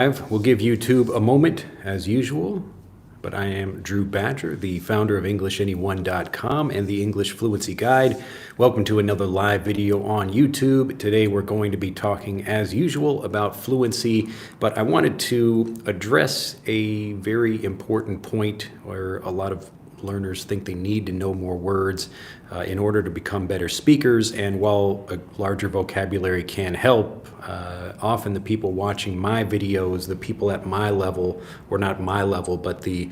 We'll give YouTube a moment as usual, but I am Drew Badger, the founder of EnglishAnyone.com and the English Fluency Guide. Welcome to another live video on YouTube. Today we're going to be talking as usual about fluency, but I wanted to address a very important point where a lot of learners think they need to know more words in order to become better speakers. And while a larger vocabulary can help, often the people watching my videos, the people at my level, or not my level, but the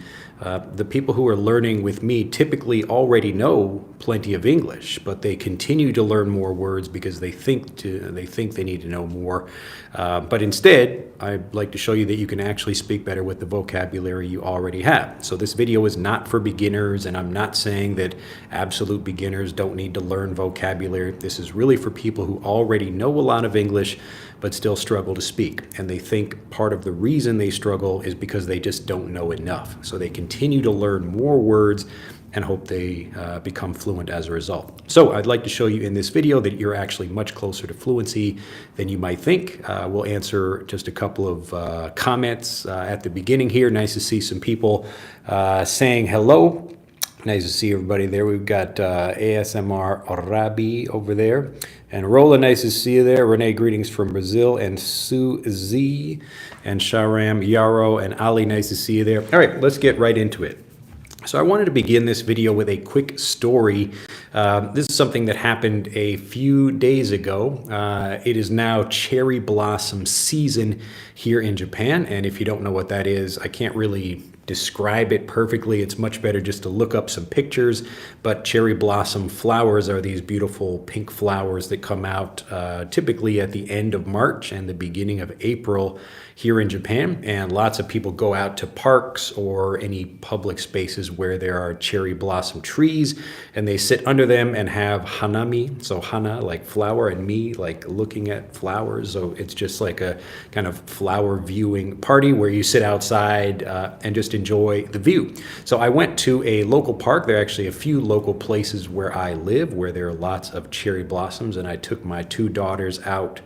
people who are learning with me typically already know plenty of English, but they continue to learn more words because they think they need to know more. But instead, I'd like to show you that you can actually speak better with the vocabulary you already have. So this video is not for beginners, and I'm not saying that absolute beginners don't need to learn vocabulary. This is really for people who already know a lot of English but still struggle to speak. And they think part of the reason they struggle is because they just don't know enough. So they continue to learn more words and hope they become fluent as a result. So I'd like to show you in this video that you're actually much closer to fluency than you might think. We'll answer just a couple of comments at the beginning here. Nice to see some people saying hello. Nice to see everybody there. We've got ASMR Arabi over there. And Rola, nice to see you there. Renee, greetings from Brazil. And Sue Z. And Sharam, Yarrow, and Ali, nice to see you there. All right, let's get right into it. So I wanted to begin this video with a quick story. This is something that happened a few days ago. It is now cherry blossom season here in Japan. And if you don't know what that is, I can't really describe it perfectly. It's much better just to look up some pictures. But cherry blossom flowers are these beautiful pink flowers that come out typically at the end of March and the beginning of April here in Japan. And lots of people go out to parks or any public spaces where there are cherry blossom trees, and they sit under them and have hanami. So hana, like flower, and mi, like looking at flowers. So it's just like a kind of flower viewing party where you sit outside and just enjoy the view. So I went to a local park. There are actually a few local places where I live where there are lots of cherry blossoms, and I took my two daughters out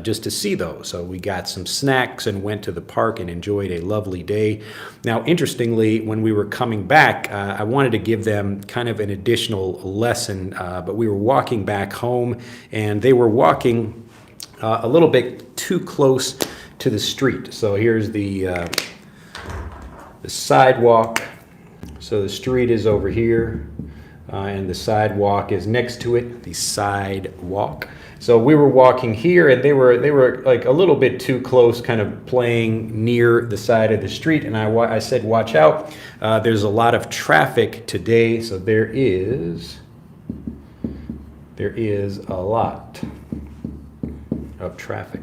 just to see those. So we got some snacks and went to the park and enjoyed a lovely day. Now, interestingly, when we were coming back, I wanted to give them kind of an additional lesson, but we were walking back home and they were walking a little bit too close to the street. So here's the sidewalk. So the street is over here and the sidewalk is next to it, the sidewalk. So we were walking here and they were like a little bit too close, kind of playing near the side of the street. And I said, watch out. There's a lot of traffic today. So there is a lot of traffic.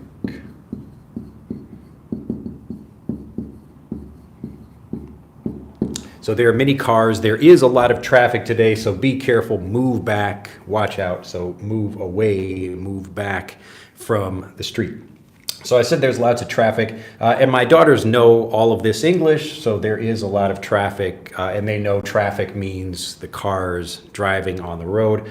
So there are many cars. There is a lot of traffic today, so be careful, move back, watch out. So move away, move back from the street. So I said there's lots of traffic, and my daughters know all of this English, so there is a lot of traffic, and they know traffic means the cars driving on the road.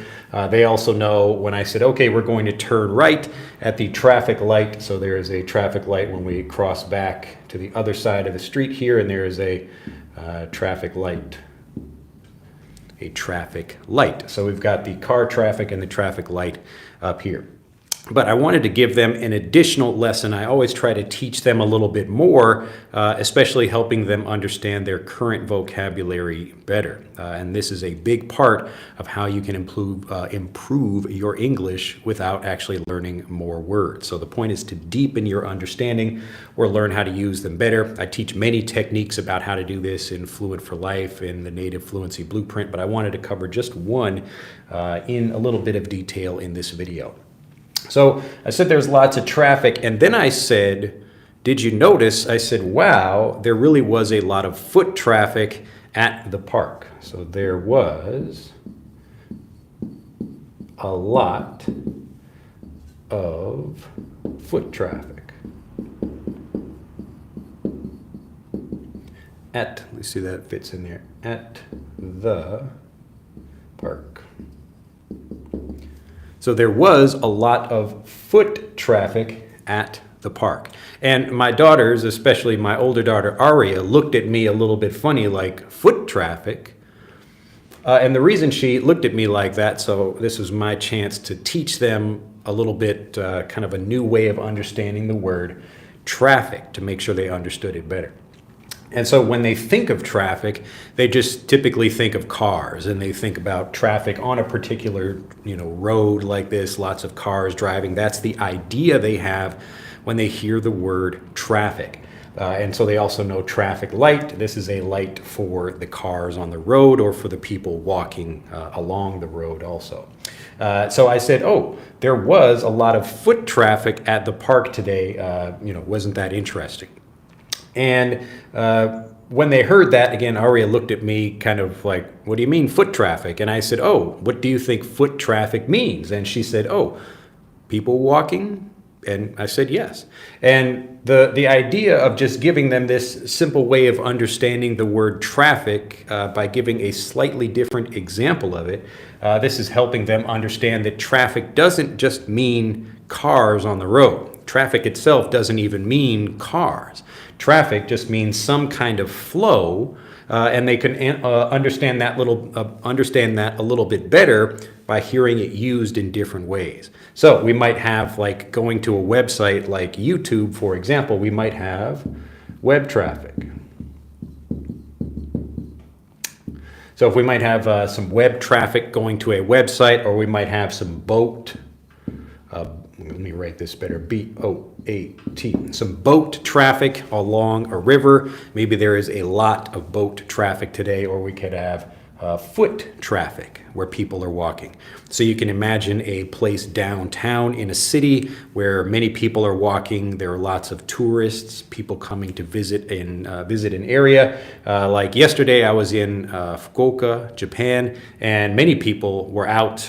They also know when I said, okay, we're going to turn right at the traffic light. So there is a traffic light when we cross back to the other side of the street here, and there is a traffic light. So we've got the car traffic and the traffic light up here. But I wanted to give them an additional lesson. I always try to teach them a little bit more, especially helping them understand their current vocabulary better. And this is a big part of how you can improve your English without actually learning more words. So the point is to deepen your understanding or learn how to use them better. I teach many techniques about how to do this in Fluent for Life, in the Native Fluency Blueprint, but I wanted to cover just one in a little bit of detail in this video. So I said there's lots of traffic, and then I said, did you notice? I said, wow, there really was a lot of foot traffic at the park. So there was a lot of foot traffic let's see that fits in there, at the park. So there was a lot of foot traffic at the the park. And my daughters, especially my older daughter Aria, looked at me a little bit funny, like, foot traffic? And the reason she looked at me like that, so this was my chance to teach them a little bit, kind of a new way of understanding the word traffic, to make sure they understood it better. And so when they think of traffic, they just typically think of cars, and they think about traffic on a particular, road like this, lots of cars driving. That's the idea they have when they hear the word traffic. And so they also know traffic light. This is a light for the cars on the road or for the people walking along the road also. So I said, oh, there was a lot of foot traffic at the park today. Wasn't that interesting? And when they heard that, again, Aria looked at me kind of like, what do you mean foot traffic? And I said, oh, what do you think foot traffic means? And she said, oh, people walking? And I said, yes. And the idea of just giving them this simple way of understanding the word traffic by giving a slightly different example of it, this is helping them understand that traffic doesn't just mean cars on the road. Traffic itself doesn't even mean cars. Traffic just means some kind of flow, and they can understand that a little bit better by hearing it used in different ways. So we might have, like, going to a website like YouTube, for example, we might have web traffic. So if we might have some web traffic going to a website, or we might have some boat, let me write this better, B-O-A-T, some boat traffic along a river. Maybe there is a lot of boat traffic today, or we could have foot traffic where people are walking. So you can imagine a place downtown in a city where many people are walking. There are lots of tourists, people coming to visit an area. Like yesterday, I was in Fukuoka, Japan, and many people were out,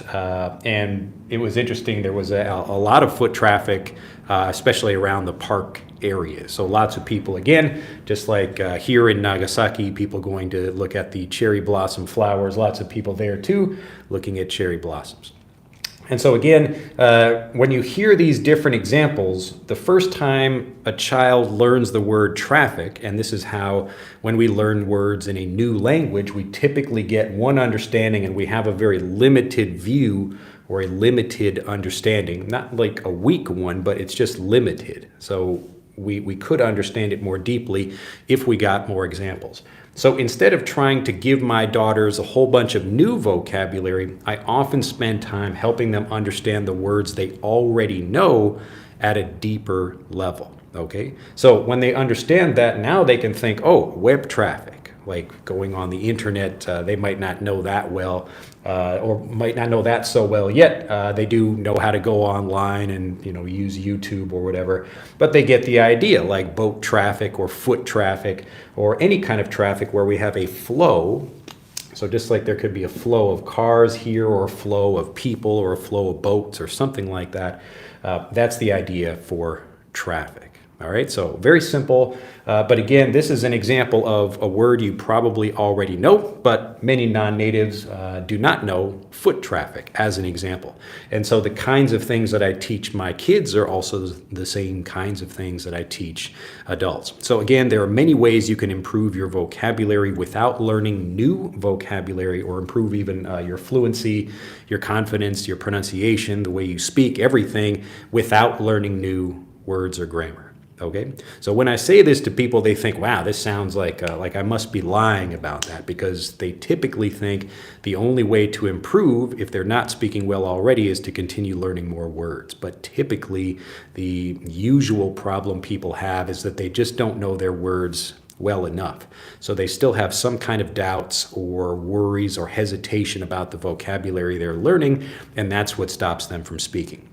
and it was interesting. There was a lot of foot traffic, especially around the park area. So lots of people, again, just like here in Nagasaki, people going to look at the cherry blossom flowers, lots of people there too, looking at cherry blossoms. And so again, when you hear these different examples, the first time a child learns the word traffic, and this is how when we learn words in a new language, we typically get one understanding and we have a very limited view or a limited understanding, not like a weak one, but it's just limited. So we could understand it more deeply if we got more examples. So instead of trying to give my daughters a whole bunch of new vocabulary, I often spend time helping them understand the words they already know at a deeper level, okay? So when they understand that, now they can think, oh, web traffic, like going on the internet, they might not know that well, or might not know that so well yet. They do know how to go online and use YouTube or whatever, but they get the idea, like boat traffic or foot traffic or any kind of traffic where we have a flow. So just like there could be a flow of cars here or a flow of people or a flow of boats or something like that, that's the idea for traffic. All right, so very simple, but again, this is an example of a word you probably already know, but many non-natives do not know foot traffic as an example. And so the kinds of things that I teach my kids are also the same kinds of things that I teach adults. So again, there are many ways you can improve your vocabulary without learning new vocabulary, or improve even your fluency, your confidence, your pronunciation, the way you speak, everything, without learning new words or grammar. Okay, so when I say this to people, they think, wow, this sounds like I must be lying about that, because they typically think the only way to improve, if they're not speaking well already, is to continue learning more words. But typically, the usual problem people have is that they just don't know their words well enough. So they still have some kind of doubts or worries or hesitation about the vocabulary they're learning, and that's what stops them from speaking.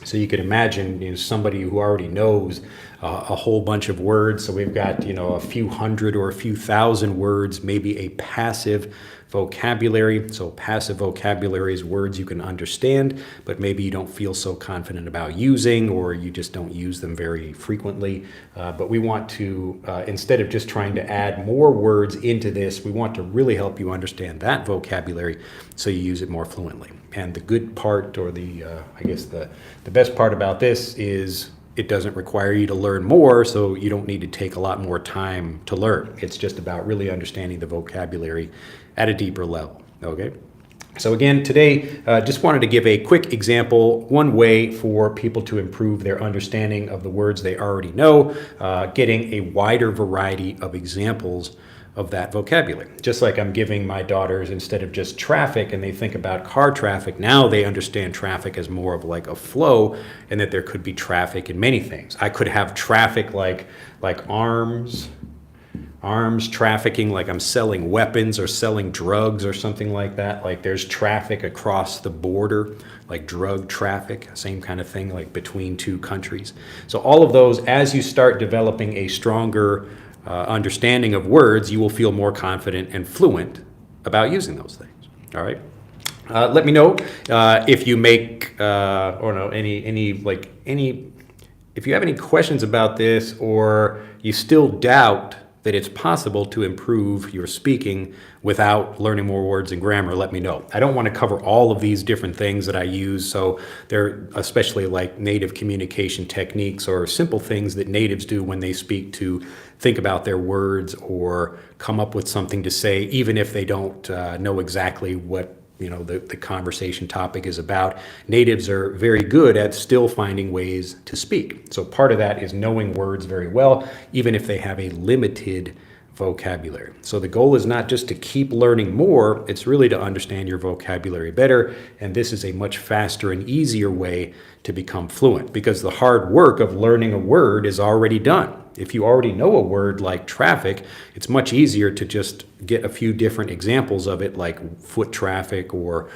So you can imagine somebody who already knows a whole bunch of words. So we've got a few hundred or a few thousand words, maybe a passive vocabulary. So passive vocabulary is words you can understand, but maybe you don't feel so confident about using, or you just don't use them very frequently. But we want to, instead of just trying to add more words into this, we want to really help you understand that vocabulary so you use it more fluently. And the good part, or I guess the best part about this is it doesn't require you to learn more, so you don't need to take a lot more time to learn. It's just about really understanding the vocabulary at a deeper level, okay? So again, today, just wanted to give a quick example, one way for people to improve their understanding of the words they already know, getting a wider variety of examples of that vocabulary. Just like I'm giving my daughters, instead of just traffic and they think about car traffic, now they understand traffic as more of like a flow, and that there could be traffic in many things. I could have traffic like arms trafficking, like I'm selling weapons or selling drugs or something like that. Like there's traffic across the border, like drug traffic, same kind of thing, like between two countries. So all of those, as you start developing a stronger understanding of words, you will feel more confident and fluent about using those things. All right. Let me know if you make or no if you have any questions about this, or you still doubt that it's possible to improve your speaking without learning more words and grammar. Let me know. I don't want to cover all of these different things that I use, so they're especially like native communication techniques or simple things that natives do when they speak to think about their words or come up with something to say, even if they don't know exactly what the conversation topic is about. Natives are very good at still finding ways to speak. So part of that is knowing words very well, even if they have a limited vocabulary. So the goal is not just to keep learning more, it's really to understand your vocabulary better. And this is a much faster and easier way to become fluent, because the hard work of learning a word is already done. If you already know a word like traffic, it's much easier to just get a few different examples of it, like foot traffic or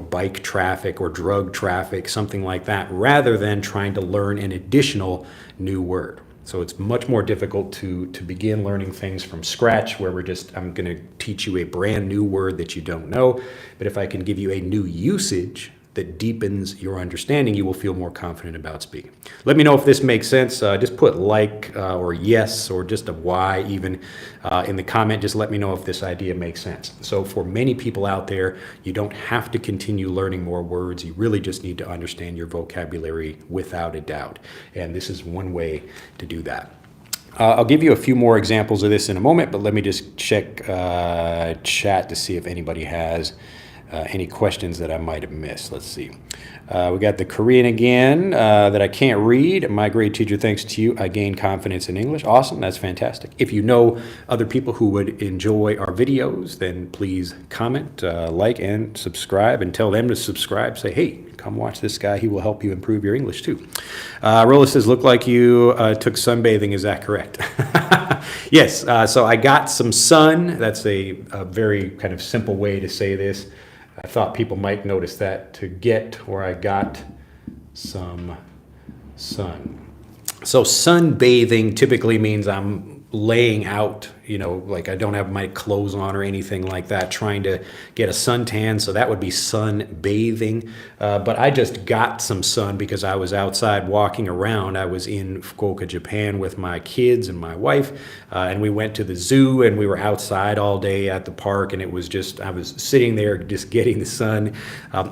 bike traffic or drug traffic, something like that, rather than trying to learn an additional new word. So it's much more difficult to begin learning things from scratch, where I'm going to teach you a brand new word that you don't know. But if I can give you a new usage that deepens your understanding, you will feel more confident about speaking. Let me know if this makes sense. Just put like or yes or just a Y even in the comment. Just let me know if this idea makes sense. So for many people out there, you don't have to continue learning more words. You really just need to understand your vocabulary without a doubt. And this is one way to do that. I'll give you a few more examples of this in a moment, but let me just check chat to see if anybody has any questions that I might have missed. Let's see. We got the Korean again that I can't read. My great teacher, thanks to you, I gained confidence in English. Awesome. That's fantastic. If you know other people who would enjoy our videos, then please comment, like, and subscribe, and tell them to subscribe. Say, hey, come watch this guy. He will help you improve your English too. Rolla says, look like you took sunbathing. Is that correct? Yes. So I got some sun. That's a very kind of simple way to say this. I thought people might notice that, to get, or I got some sun. So sunbathing typically means I'm laying out, like I don't have my clothes on or anything like that, trying to get a suntan. So that would be sunbathing. But I just got some sun because I was outside walking around. I was in Fukuoka, Japan with my kids and my wife, and we went to the zoo, and we were outside all day at the park, and I was sitting there just getting the sun.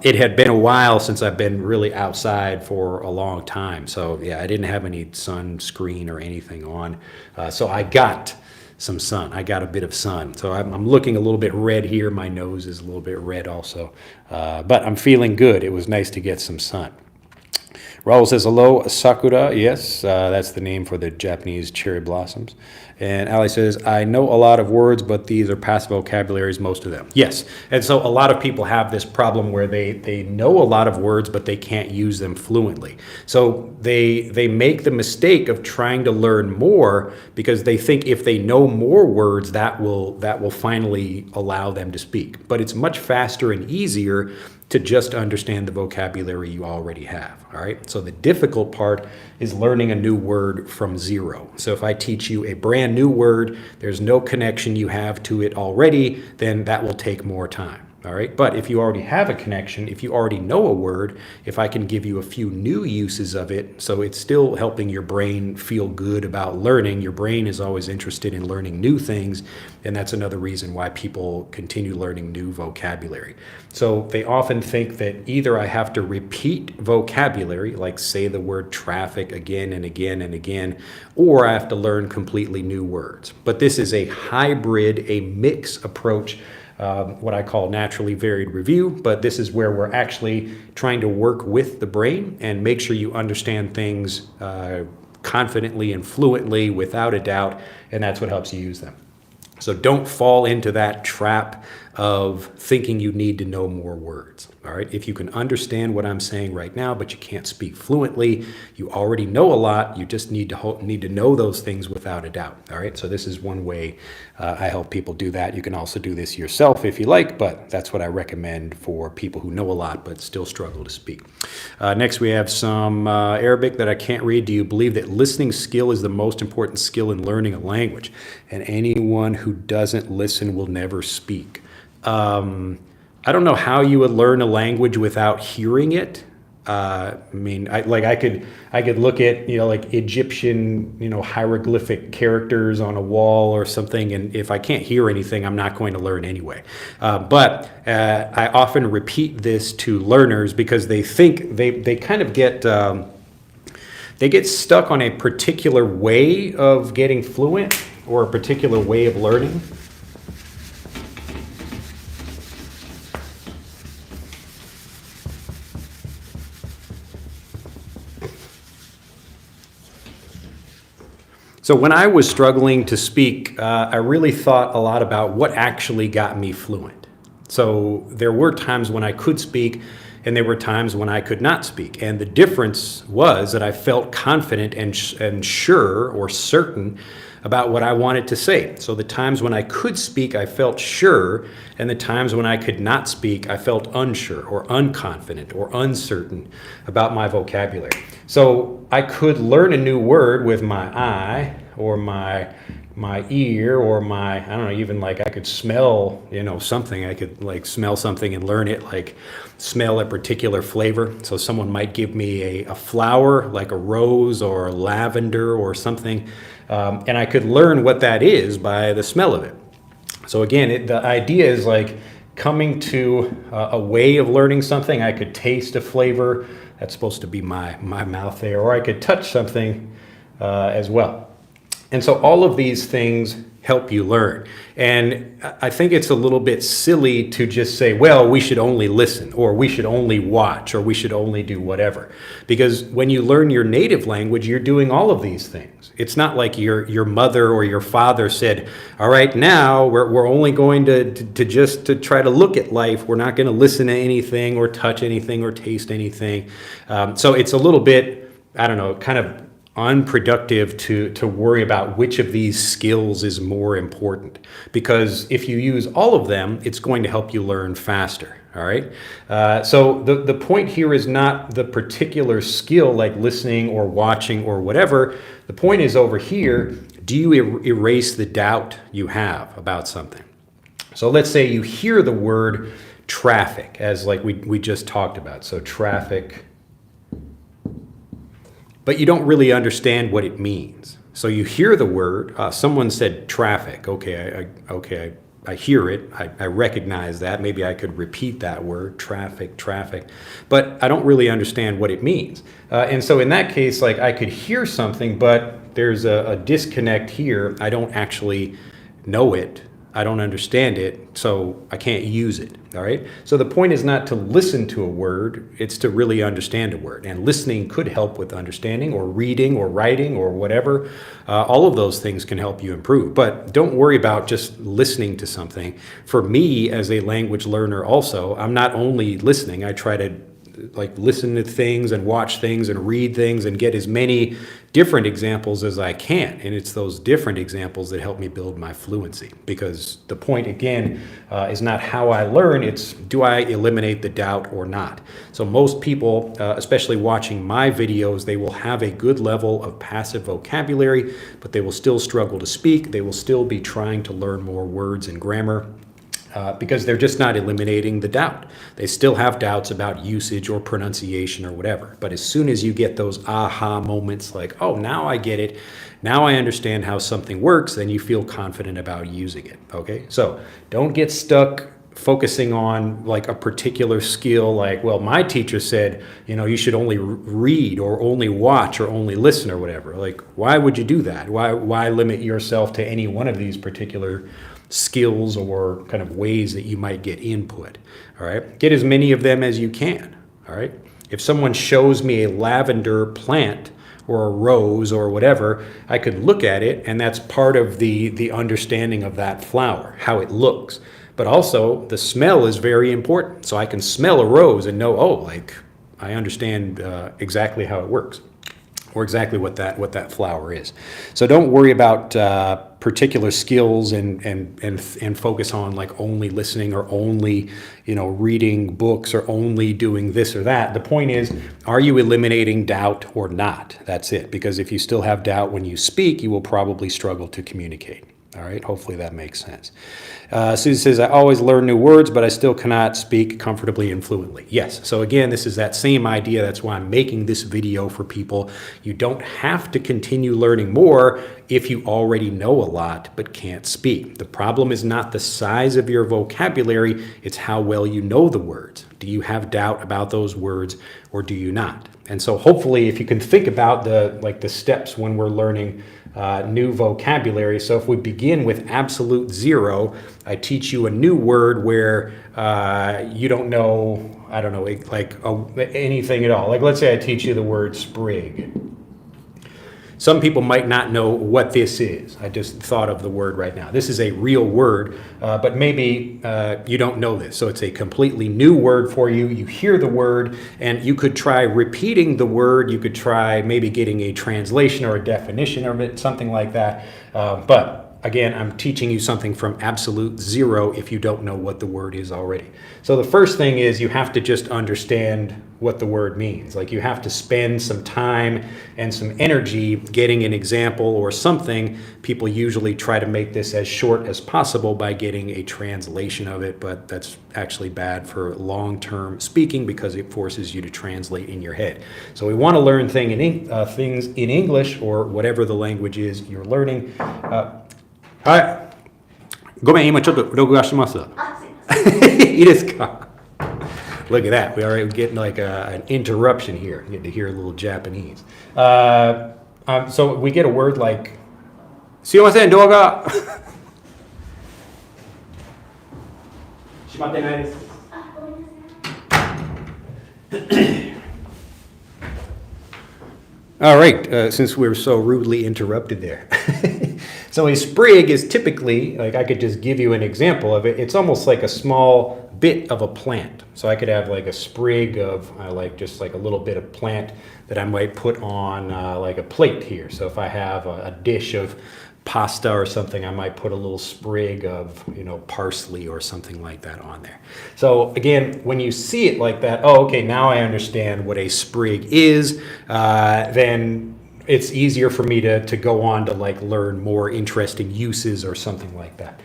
It had been a while since I've been really outside for a long time. So yeah, I didn't have any sunscreen or anything on. So I got some sun. I got a bit of sun. So I'm looking a little bit red here. My nose is a little bit red also. But I'm feeling good. It was nice to get some sun. Raul says, hello, Sakura. Yes, that's the name for the Japanese cherry blossoms. And Ali says, I know a lot of words, but these are passive vocabularies, most of them. Yes, and so a lot of people have this problem where they know a lot of words, but they can't use them fluently. So they make the mistake of trying to learn more because they think if they know more words, that will finally allow them to speak. But it's much faster and easier to just understand the vocabulary you already have, all right? So the difficult part is learning a new word from zero. So if I teach you a brand new word, there's no connection you have to it already, then that will take more time, All right. But if you already have a connection, if you already know a word, if I can give you a few new uses of it, so it's still helping your brain feel good about learning. Your brain is always interested in learning new things. And that's another reason why people continue learning new vocabulary. So they often think that either I have to repeat vocabulary, like say the word traffic again and again and again, or I have to learn completely new words. But this is a hybrid, a mix approach, what I call naturally varied review, but this is where we're actually trying to work with the brain and make sure you understand things confidently and fluently without a doubt, and that's what helps you use them. So don't fall into that trap of thinking you need to know more words. All right. If you can understand what I'm saying right now, but you can't speak fluently, you already know a lot. You just need to know those things without a doubt. All right. So this is one way I help people do that. You can also do this yourself if you like, but that's what I recommend for people who know a lot but still struggle to speak. Next, we have some Arabic that I can't read. Do you believe that listening skill is the most important skill in learning a language, and anyone who doesn't listen will never speak? I don't know how you would learn a language without hearing it. I could look at, like Egyptian, hieroglyphic characters on a wall or something, and if I can't hear anything, I'm not going to learn anyway. But I often repeat this to learners because they think they kind of get they get stuck on a particular way of getting fluent or a particular way of learning. So when I was struggling to speak, I really thought a lot about what actually got me fluent. So there were times when I could speak, and there were times when I could not speak. And the difference was that I felt confident and sure or certain about what I wanted to say. So the times when I could speak, I felt sure, and the times when I could not speak, I felt unsure or unconfident or uncertain about my vocabulary. So I could learn a new word with my eye or my ear or I don't know, even like I could smell, something. I could like smell something and learn it, like smell a particular flavor. So someone might give me a flower, like a rose or lavender or something, and I could learn what that is by the smell of it. So again, the idea is like coming to a way of learning something. I could taste a flavor. That's supposed to be my mouth there. Or I could touch something as well. And so all of these things help you learn. And I think it's a little bit silly to just say, well, we should only listen, or we should only watch, or we should only do whatever. Because when you learn your native language, you're doing all of these things. It's not like your mother or your father said, all right, now we're only going to try to look at life. We're not going to listen to anything or touch anything or taste anything. So it's a little bit, I don't know, kind of unproductive to worry about which of these skills is more important, because if you use all of them, it's going to help you learn faster. All right. So the point here is not the particular skill like listening or watching or whatever. The point is over here, do you erase the doubt you have about something? So let's say you hear the word traffic, as like we just talked about. So traffic, but you don't really understand what it means. So you hear the word, someone said traffic. Okay, I hear it. I recognize that. Maybe I could repeat that word, traffic, but I don't really understand what it means. And so in that case, like I could hear something, but there's a disconnect here. I don't actually know it. I don't understand it, so I can't use it, all right? So the point is not to listen to a word, it's to really understand a word. And listening could help with understanding or reading or writing or whatever. All of those things can help you improve. But don't worry about just listening to something. For me, as a language learner also, I'm not only listening, I try to like listen to things and watch things and read things and get as many different examples as I can. And it's those different examples that help me build my fluency, because the point again is not how I learn, it's do I eliminate the doubt or not. So most people, especially watching my videos, they will have a good level of passive vocabulary, but they will still struggle to speak. They will still be trying to learn more words and grammar. because they're just not eliminating the doubt. They still have doubts about usage or pronunciation or whatever. But as soon as you get those aha moments like, oh, now I get it, now I understand how something works, then you feel confident about using it, okay? So don't get stuck focusing on like a particular skill, like, well, my teacher said, you know, you should only read or only watch or only listen or whatever. Like, why would you do that? Why limit yourself to any one of these particular skills or kind of ways that you might get input? All right, get as many of them as you can. All right, if someone shows me a lavender plant or a rose or whatever, I could look at it, and that's part of the understanding of that flower, how it looks. But also the smell is very important. So I can smell a rose and know, oh, like I understand exactly how it works, or exactly what that flower is. So don't worry about particular skills and focus on like only listening or only, you know, reading books or only doing this or that. The point is, are you eliminating doubt or not? That's it. Because if you still have doubt when you speak, you will probably struggle to communicate. All right, hopefully that makes sense. Susie says, I always learn new words, but I still cannot speak comfortably and fluently. Yes, so again, this is that same idea. That's why I'm making this video for people. You don't have to continue learning more if you already know a lot but can't speak. The problem is not the size of your vocabulary, it's how well you know the words. Do you have doubt about those words or do you not? And so hopefully if you can think about the steps when we're learning new vocabulary. So if we begin with absolute zero, I teach you a new word where you don't know, I don't know, like anything at all. Like let's say I teach you the word sprig. Some people might not know what this is. I just thought of the word right now. This is a real word, but maybe you don't know this. So it's a completely new word for you. You hear the word, and you could try repeating the word. You could try maybe getting a translation or a definition of it, something like that. But again, I'm teaching you something from absolute zero if you don't know what the word is already. So the first thing is you have to just understand what the word means. Like you have to spend some time and some energy getting an example or something. People usually try to make this as short as possible by getting a translation of it, but that's actually bad for long-term speaking because it forces you to translate in your head. So we want to learn things in English or whatever the language is you're learning. はい。ごめん、今ちょっと録画してます。いいですか? Look at that. We already getting like an interruption here. You get to hear a little Japanese. So we get a word like すいません、動画閉まってないです。All right, since we were so rudely interrupted there. So a sprig is typically, like I could just give you an example of it, it's almost like a small bit of a plant. So I could have like a sprig of like just like a little bit of plant that I might put on like a plate here. So if I have a dish of pasta or something, I might put a little sprig of, you know, parsley or something like that on there. So again, when you see it like that, oh, okay, now I understand what a sprig is, then it's easier for me to go on to like learn more interesting uses or something like that.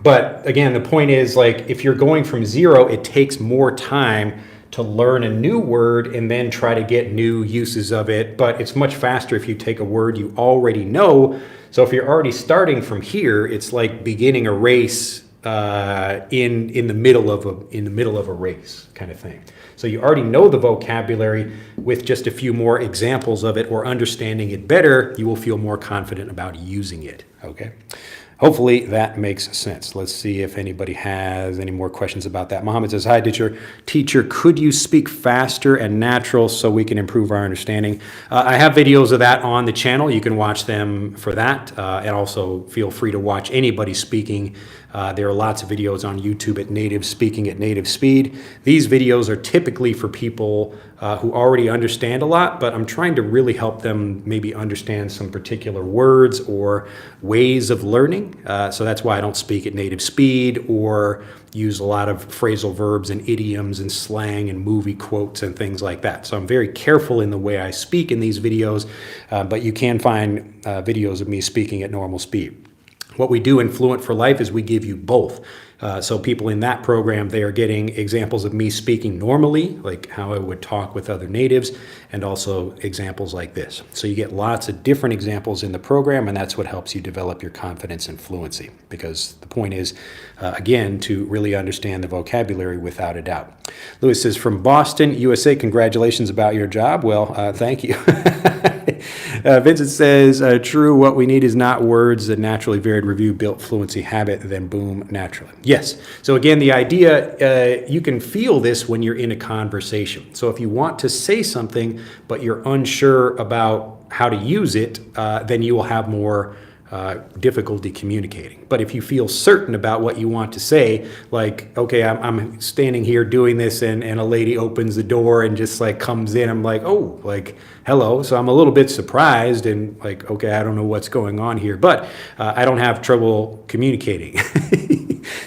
But again, the point is like if you're going from zero, it takes more time to learn a new word and then try to get new uses of it. But it's much faster if you take a word you already know. So if you're already starting from here, it's like beginning a race in the middle of a race kind of thing. So you already know the vocabulary. With just a few more examples of it or understanding it better, you will feel more confident about using it. Okay. Hopefully that makes sense. Let's see if anybody has any more questions about that. Mohammed says, hi, teacher, could you speak faster and natural so we can improve our understanding? I have videos of that on the channel. You can watch them for that. And also feel free to watch anybody speaking. There are lots of videos on YouTube at Native Speaking at Native Speed. These videos are typically for people who already understand a lot, but I'm trying to really help them maybe understand some particular words or ways of learning. So that's why I don't speak at native speed or use a lot of phrasal verbs and idioms and slang and movie quotes and things like that. So I'm very careful in the way I speak in these videos, but you can find videos of me speaking at normal speed. What we do in Fluent for Life is we give you both. So people in that program, they are getting examples of me speaking normally, like how I would talk with other natives, and also examples like this. So you get lots of different examples in the program, and that's what helps you develop your confidence and fluency, because the point is, again, to really understand the vocabulary without a doubt. Lewis says, from Boston, USA, congratulations about your job. Well, thank you. Vincent says, true, what we need is not words, a naturally varied review, built fluency habit, then boom, naturally. Yes. So again, the idea, you can feel this when you're in a conversation. So if you want to say something, but you're unsure about how to use it, then you will have more difficulty communicating. But if you feel certain about what you want to say, like, okay, I'm standing here doing this and a lady opens the door and just like comes in, I'm like, oh, like, hello. So I'm a little bit surprised and like, okay, I don't know what's going on here, but I don't have trouble communicating.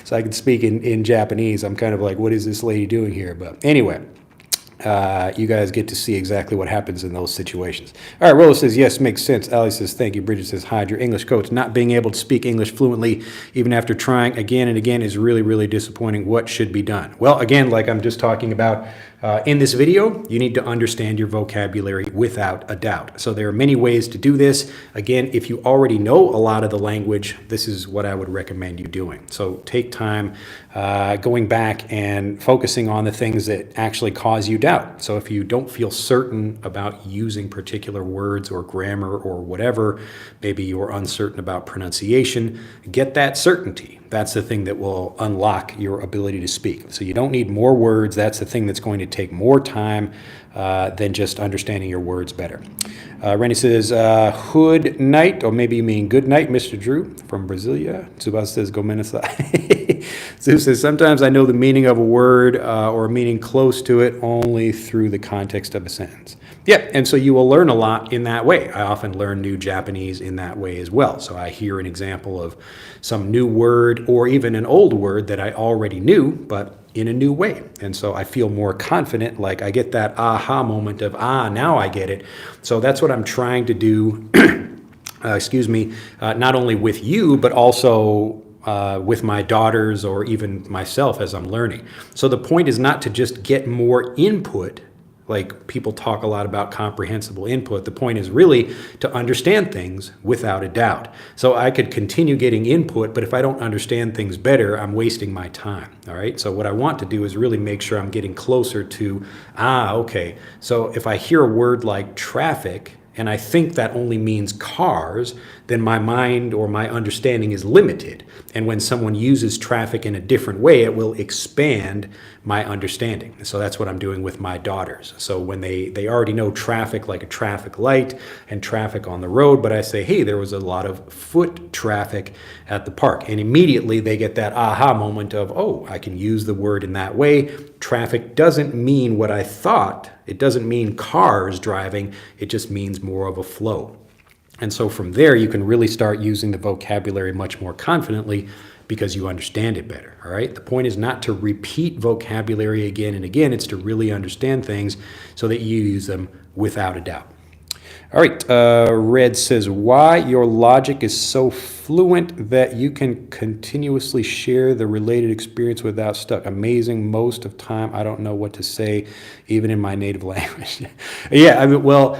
So I can speak in Japanese. I'm kind of like, what is this lady doing here? But anyway. You guys get to see exactly what happens in those situations. All right, Rollo says, yes, makes sense. Ali says, thank you. Bridget says, hi, your English coach. Not being able to speak English fluently, even after trying again and again, is really, really disappointing. What should be done? Well, again, like I'm just talking about in this video, you need to understand your vocabulary without a doubt. So there are many ways to do this. Again, if you already know a lot of the language, this is what I would recommend you doing. So take time going back and focusing on the things that actually cause you doubt. So if you don't feel certain about using particular words or grammar or whatever, maybe you're uncertain about pronunciation, get that certainty. That's the thing that will unlock your ability to speak. So you don't need more words. That's the thing that's going to take more time than just understanding your words better. Randy says, hood night, or maybe you mean good night, Mr. Drew from Brasilia. Tsubasa says, gomenasai. Zeus says, sometimes I know the meaning of a word or a meaning close to it only through the context of a sentence. Yeah, and so you will learn a lot in that way. I often learn new Japanese in that way as well. So I hear an example of some new word or even an old word that I already knew, but in a new way. And so I feel more confident, like I get that aha moment of, now I get it. So that's what I'm trying to do, not only with you, but also with my daughters or even myself as I'm learning. So the point is not to just get more input, like people talk a lot about comprehensible input. The point is really to understand things without a doubt. So I could continue getting input, but if I don't understand things better, I'm wasting my time, all right? So what I want to do is really make sure I'm getting closer to, okay. So if I hear a word like traffic, and I think that only means cars, then my mind or my understanding is limited. And when someone uses traffic in a different way, it will expand my understanding. So that's what I'm doing with my daughters. So when they already know traffic, like a traffic light and traffic on the road, but I say, hey, there was a lot of foot traffic at the park. And immediately they get that aha moment of, oh, I can use the word in that way. Traffic doesn't mean what I thought. It doesn't mean cars driving. It just means more of a flow. And so from there, you can really start using the vocabulary much more confidently because you understand it better, all right? The point is not to repeat vocabulary again and again. It's to really understand things so that you use them without a doubt. All right, Red says, why your logic is so fluent that you can continuously share the related experience without stuck. Amazing. Most of time, I don't know what to say, even in my native language. Yeah, I mean, well,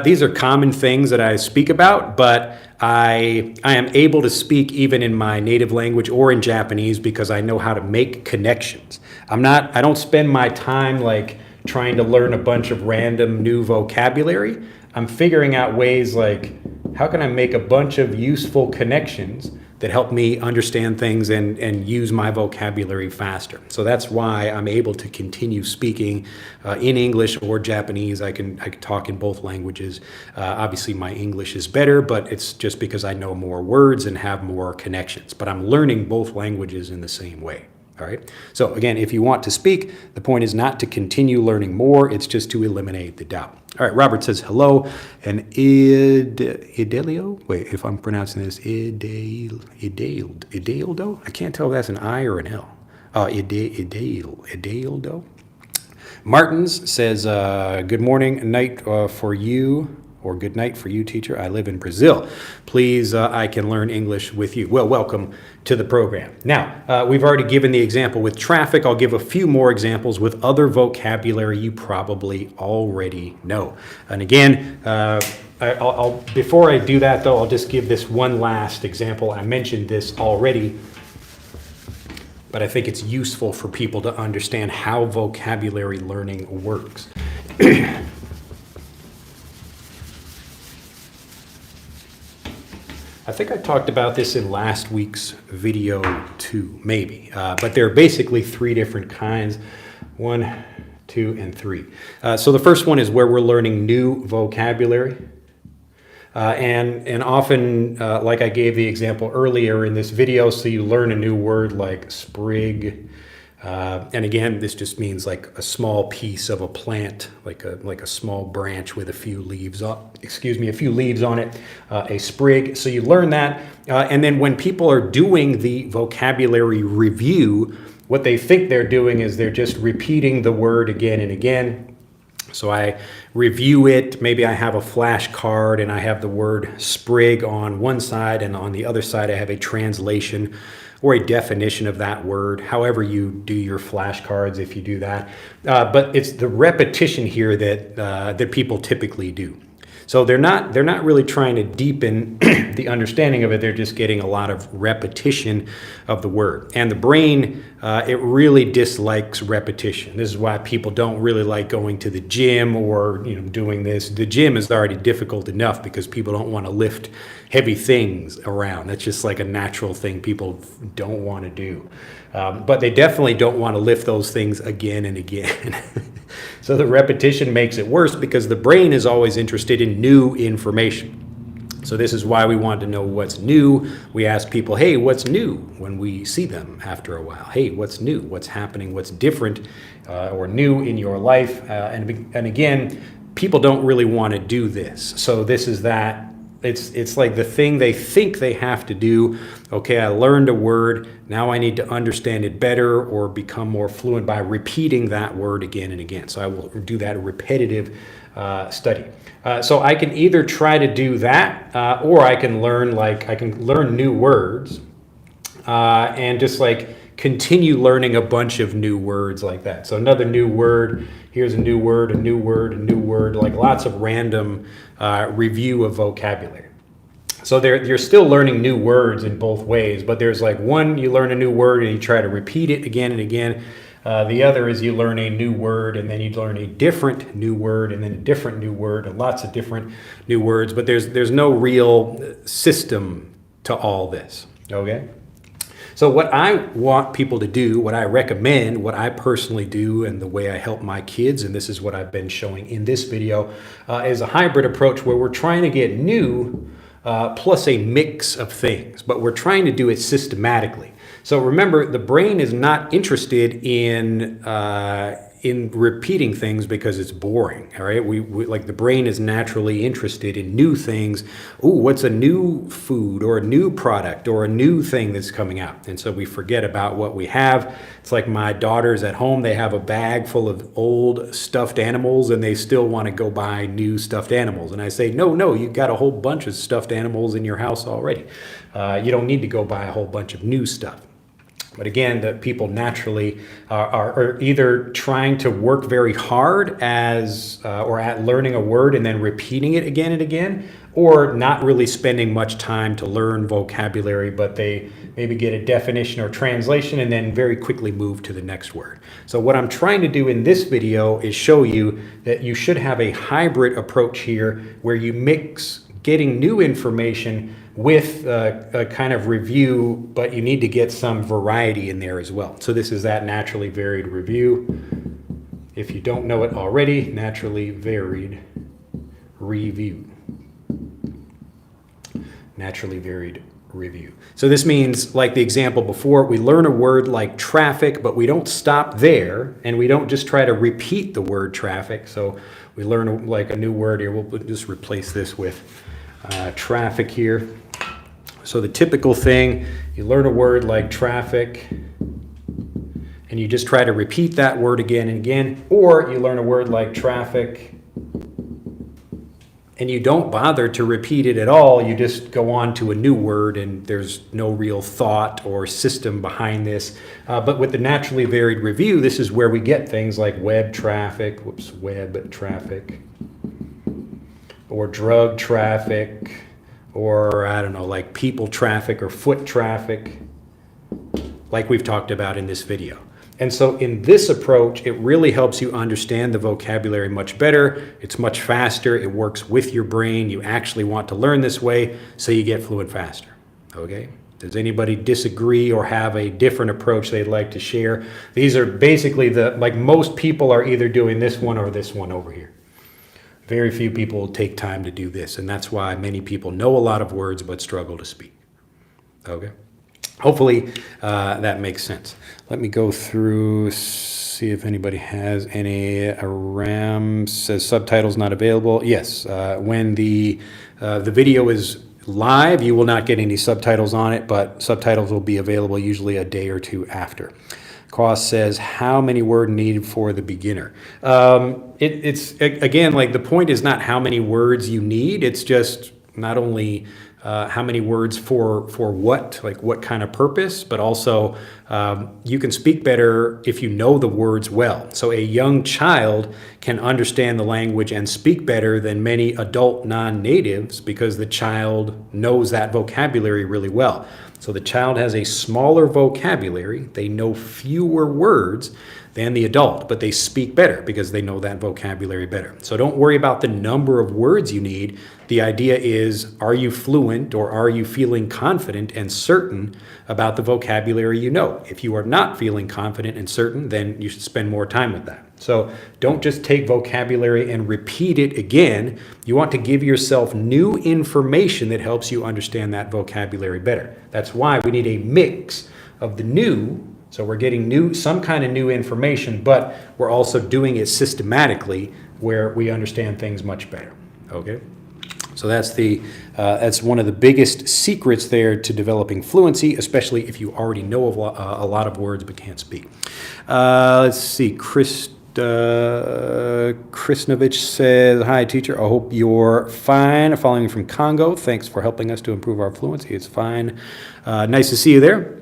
these are common things that I speak about, but I am able to speak even in my native language or in Japanese because I know how to make connections. I don't spend my time like trying to learn a bunch of random new vocabulary. I'm figuring out ways like, how can I make a bunch of useful connections that help me understand things and use my vocabulary faster. So that's why I'm able to continue speaking in English or Japanese. I can talk in both languages. Obviously my English is better, but it's just because I know more words and have more connections. But I'm learning both languages in the same way. All right. So again, if you want to speak, the point is not to continue learning more. It's just to eliminate the doubt. All right. Robert says hello. And Idelio. Wait, if I'm pronouncing this, Ideldo. I can't tell if that's an I or an L. Ideldo. Martins says good morning, night for you. or good night for you, teacher. I live in Brazil. Please, I can learn English with you. Well, welcome to the program. Now, we've already given the example with traffic. I'll give a few more examples with other vocabulary you probably already know. And again, before I do that, though, I'll just give this one last example. I mentioned this already, but I think it's useful for people to understand how vocabulary learning works. I think I talked about this in last week's video too, maybe. But there are basically three different kinds. 1, 2, and 3. So the first one is where we're learning new vocabulary. And often, like I gave the example earlier in this video, so you learn a new word like sprig. And again, this just means like a small piece of a plant, like a small branch with a few leaves on it, a sprig. So you learn that. And then when people are doing the vocabulary review, what they think they're doing is they're just repeating the word again and again. So I review it, maybe I have a flashcard and I have the word sprig on one side, and on the other side I have a translation or a definition of that word, however you do your flashcards if you do that. But it's the repetition here that people typically do. So they're not really trying to deepen the understanding of it. They're just getting a lot of repetition of the word. And the brain, it really dislikes repetition. This is why people don't really like going to the gym or doing this. The gym is already difficult enough because people don't want to lift heavy things around. That's just like a natural thing people don't want to do. But they definitely don't want to lift those things again and again. So the repetition makes it worse because the brain is always interested in new information. So this is why we want to know what's new. We ask people, hey, what's new when we see them after a while? Hey, what's new? What's happening? What's different or new in your life? And again, people don't really want to do this. So this is that. It's like the thing they think they have to do. Okay, I learned a word. Now I need to understand it better or become more fluent by repeating that word again and again. So I will do that repetitive study. So I can either try to do that or I can learn new words and just like continue learning a bunch of new words like that. So another new word, here's a new word, a new word, a new word, like lots of random review of vocabulary. So you're still learning new words in both ways, but there's like one, you learn a new word and you try to repeat it again and again. The other is you learn a new word and then you learn a different new word and then a different new word and lots of different new words, but there's no real system to all this, okay? So what I want people to do, what I recommend, what I personally do, and the way I help my kids, and this is what I've been showing in this video, is a hybrid approach where we're trying to get new plus a mix of things, but we're trying to do it systematically. So remember, the brain is not interested in repeating things because it's boring, all right? We like the brain is naturally interested in new things. Ooh, what's a new food or a new product or a new thing that's coming out? And so we forget about what we have. It's like my daughters at home, they have a bag full of old stuffed animals and they still want to go buy new stuffed animals. And I say, no, you've got a whole bunch of stuffed animals in your house already. You don't need to go buy a whole bunch of new stuff. But again, the people naturally are either trying to work very hard or at learning a word and then repeating it again and again, or not really spending much time to learn vocabulary, but they maybe get a definition or translation and then very quickly move to the next word. So what I'm trying to do in this video is show you that you should have a hybrid approach here where you mix getting new information with a kind of review, but you need to get some variety in there as well. So this is that naturally varied review. If you don't know it already, naturally varied review. Naturally varied review. So this means, like the example before, we learn a word like traffic, but we don't stop there, and we don't just try to repeat the word traffic. So we learn like a new word here. We'll just replace this with traffic here. So the typical thing, you learn a word like traffic and you just try to repeat that word again and again, or you learn a word like traffic and you don't bother to repeat it at all. You just go on to a new word, and there's no real thought or system behind this. But with the naturally varied review, this is where we get things like web traffic, or drug traffic, or I don't know, like people traffic or foot traffic, like we've talked about in this video. And so in this approach, it really helps you understand the vocabulary much better. It's much faster. It works with your brain. You actually want to learn this way, so you get fluent faster. Okay? Does anybody disagree or have a different approach they'd like to share? These are basically like most people are either doing this one or this one over here. Very few people take time to do this, and that's why many people know a lot of words but struggle to speak. Okay? Hopefully that makes sense. Let me go through, see if anybody has any. Ram says subtitles not available. Yes, when the video is live, you will not get any subtitles on it, but subtitles will be available usually a day or two after. Cost says, how many words needed for the beginner? It's again, like the point is not how many words you need. It's just not only how many words for what, like what kind of purpose, but also you can speak better if you know the words well. So a young child can understand the language and speak better than many adult non-natives because the child knows that vocabulary really well. So the child has a smaller vocabulary, they know fewer words than the adult, but they speak better because they know that vocabulary better. So don't worry about the number of words you need. The idea is, are you fluent or are you feeling confident and certain about the vocabulary you know? If you are not feeling confident and certain, then you should spend more time with that. So don't just take vocabulary and repeat it again. You want to give yourself new information that helps you understand that vocabulary better. That's why we need a mix of the new. So we're getting some kind of new information, but we're also doing it systematically where we understand things much better. Okay? So that's one of the biggest secrets there to developing fluency, especially if you already know a lot of words but can't speak. Let's see. Krisnovich says, hi teacher, I hope you're fine. Following from Congo. Thanks for helping us to improve our fluency. It's fine. Nice to see you there.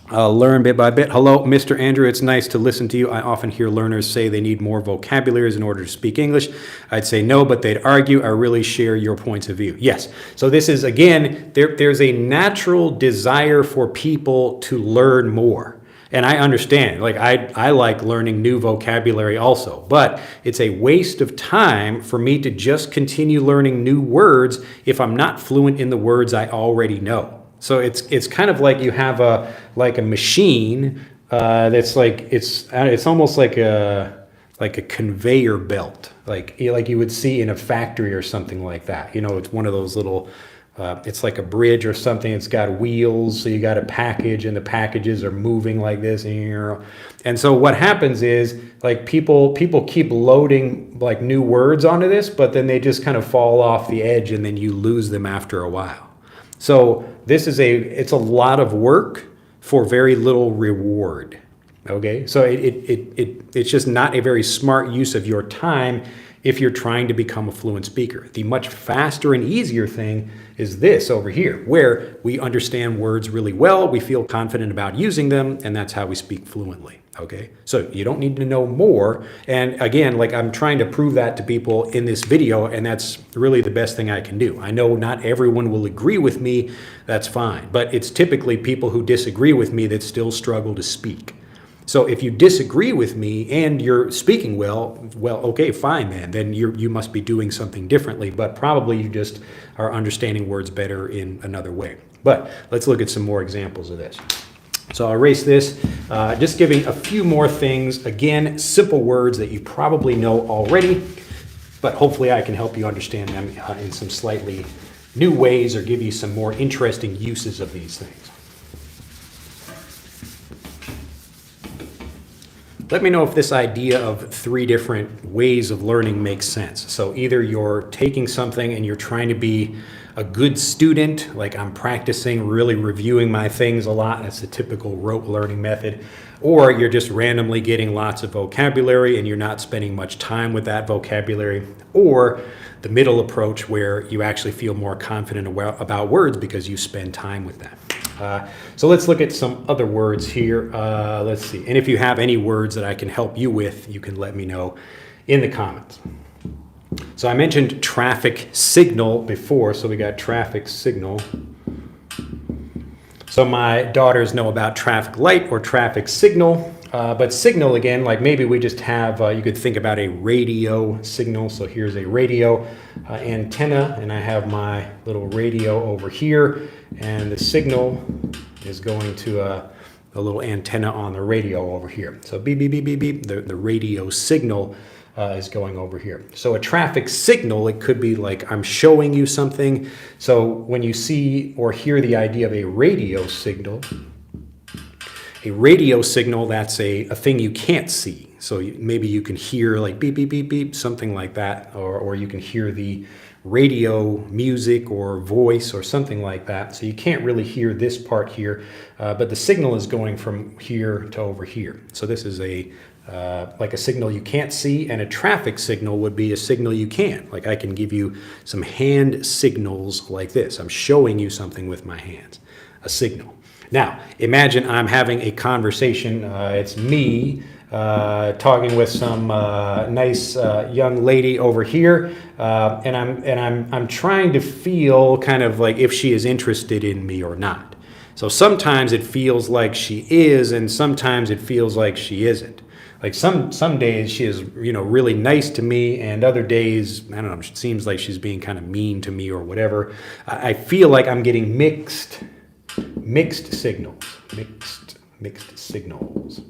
Learn bit by bit. Hello, Mr. Andrew. It's nice to listen to you. I often hear learners say they need more vocabularies in order to speak English. I'd say no, but they'd argue. I really share your points of view. Yes. So this is, again, there's a natural desire for people to learn more. And I understand, like I like learning new vocabulary also, but it's a waste of time for me to just continue learning new words if I'm not fluent in the words I already know. So it's kind of like you have a machine that's like it's almost like a conveyor belt, like you would see in a factory or something like that. You know, it's one of those little. It's like a bridge or something. It's got wheels, so you got a package, and the packages are moving like this. And so what happens is, like people keep loading like new words onto this, but then they just kind of fall off the edge, and then you lose them after a while. So this is it's a lot of work for very little reward. Okay, so it's just not a very smart use of your time if you're trying to become a fluent speaker. The much faster and easier thing is this over here, where we understand words really well, we feel confident about using them, and that's how we speak fluently. Okay, so you don't need to know more. And again, like I'm trying to prove that to people in this video, and that's really the best thing I can do. I know not everyone will agree with me, that's fine, but it's typically people who disagree with me that still struggle to speak. So if you disagree with me and you're speaking well, okay, fine, man. Then you must be doing something differently, but probably you just are understanding words better in another way. But let's look at some more examples of this. So I'll erase this, just giving a few more things. Again, simple words that you probably know already, but hopefully I can help you understand them in some slightly new ways or give you some more interesting uses of these things. Let me know if this idea of 3 different ways of learning makes sense. So either you're taking something and you're trying to be a good student, like I'm practicing, really reviewing my things a lot. That's the typical rote learning method. Or you're just randomly getting lots of vocabulary and you're not spending much time with that vocabulary. Or the middle approach where you actually feel more confident about words because you spend time with that. So let's look at some other words here. Let's see. And if you have any words that I can help you with, you can let me know in the comments. So I mentioned traffic signal before. So we got traffic signal. So my daughters know about traffic light or traffic signal, but signal again, like maybe we just have, you could think about a radio signal. So here's a radio antenna, and I have my little radio over here, and the signal is going to a little antenna on the radio over here. So beep, beep, beep, beep, beep, the radio signal is going over here. So a traffic signal, it could be like I'm showing you something. So when you see or hear the idea of a radio signal, that's a thing you can't see. So maybe you can hear like beep, beep, beep, beep, something like that, or you can hear the radio music or voice or something like that. So you can't really hear this part here, but the signal is going from here to over here. So this is like a signal you can't see, and a traffic signal would be a signal you can. Like I can give you some hand signals like this. I'm showing you something with my hands, a signal. Now, imagine I'm having a conversation. It's me talking with some nice young lady over here, and I'm trying to feel kind of like if she is interested in me or not. So sometimes it feels like she is, and sometimes it feels like she isn't. Like some days she is, really nice to me, and other days, I don't know, it seems like she's being kind of mean to me or whatever. I feel like I'm getting mixed signals.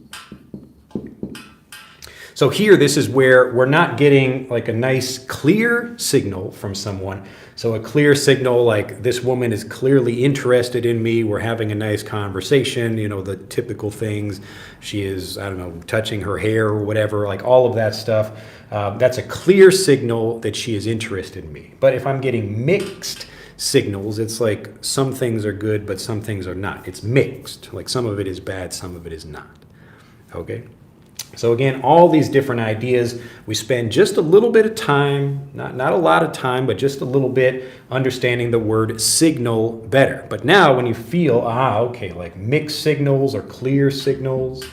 So here, this is where we're not getting like a nice clear signal from someone. So a clear signal like this woman is clearly interested in me. We're having a nice conversation, the typical things. She is, I don't know, touching her hair or whatever, like all of that stuff. That's a clear signal that she is interested in me. But if I'm getting mixed signals, it's like some things are good, but some things are not. It's mixed. Like some of it is bad, some of it is not. Okay? So again, all these different ideas, we spend just a little bit of time, not a lot of time, but just a little bit understanding the word signal better. But now when you feel, okay, like mixed signals or clear signals,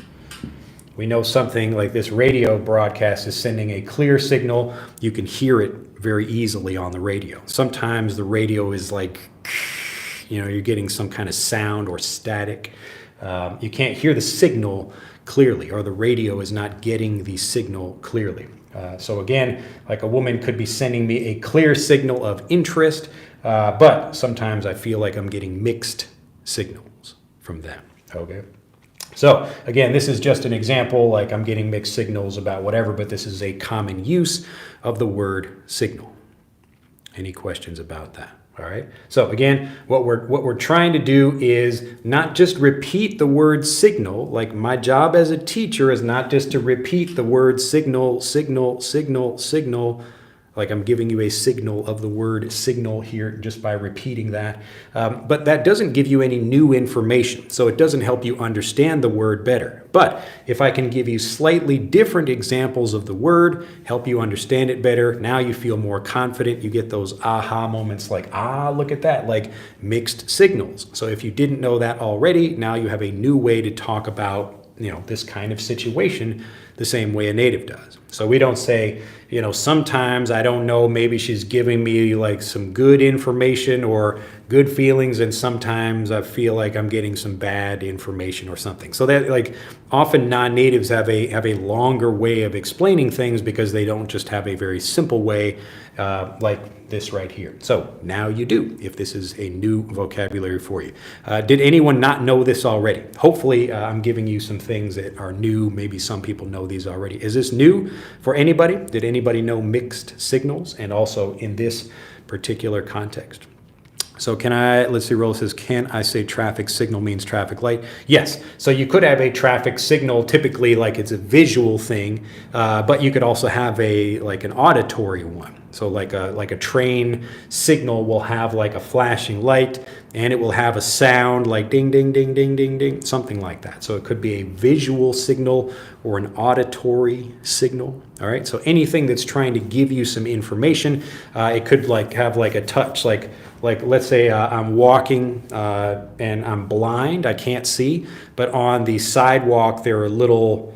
we know something like this radio broadcast is sending a clear signal. You can hear it very easily on the radio. Sometimes the radio is like, you're getting some kind of sound or static. You can't hear the signal clearly, or the radio is not getting the signal clearly. So again, like a woman could be sending me a clear signal of interest, but sometimes I feel like I'm getting mixed signals from them. Okay. So again, this is just an example, like I'm getting mixed signals about whatever, but this is a common use of the word signal. Any questions about that? All right. So again, what we're trying to do is not just repeat the word signal. Like my job as a teacher is not just to repeat the word signal, signal, signal, signal. Like I'm giving you a signal of the word signal here just by repeating that. But that doesn't give you any new information. So it doesn't help you understand the word better. But if I can give you slightly different examples of the word, help you understand it better, now you feel more confident. You get those aha moments like, look at that, like mixed signals. So if you didn't know that already, now you have a new way to talk about this kind of situation the same way a native does. So we don't say, sometimes I don't know, maybe she's giving me like some good information or good feelings, and sometimes I feel like I'm getting some bad information or something. So that like often non-natives have a longer way of explaining things because they don't just have a very simple way like this right here. So now you do, if this is a new vocabulary for you. Did anyone not know this already? Hopefully I'm giving you some things that are new. Maybe some people know these already. Is this new for anybody? Did anybody know mixed signals, and also in this particular context? So let's see, Roll says, can I say traffic signal means traffic light? Yes. So you could have a traffic signal, typically like it's a visual thing, but you could also have an auditory one. So like a train signal will have like a flashing light, and it will have a sound like ding, ding, ding, ding, ding, ding, something like that. So it could be a visual signal or an auditory signal. All right. So anything that's trying to give you some information, it could like have like a touch, like let's say I'm walking and I'm blind, I can't see, but on the sidewalk there are little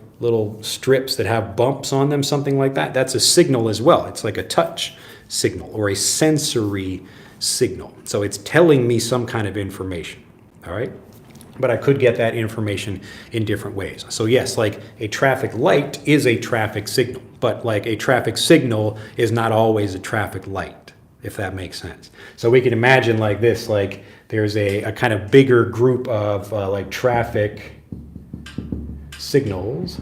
strips that have bumps on them, something like that. That's a signal as well. It's like a touch signal or a sensory signal. So it's telling me some kind of information, all right? But I could get that information in different ways. So yes, like a traffic light is a traffic signal, but like a traffic signal is not always a traffic light, if that makes sense. So we can imagine like this, like there's a kind of bigger group of like traffic signals,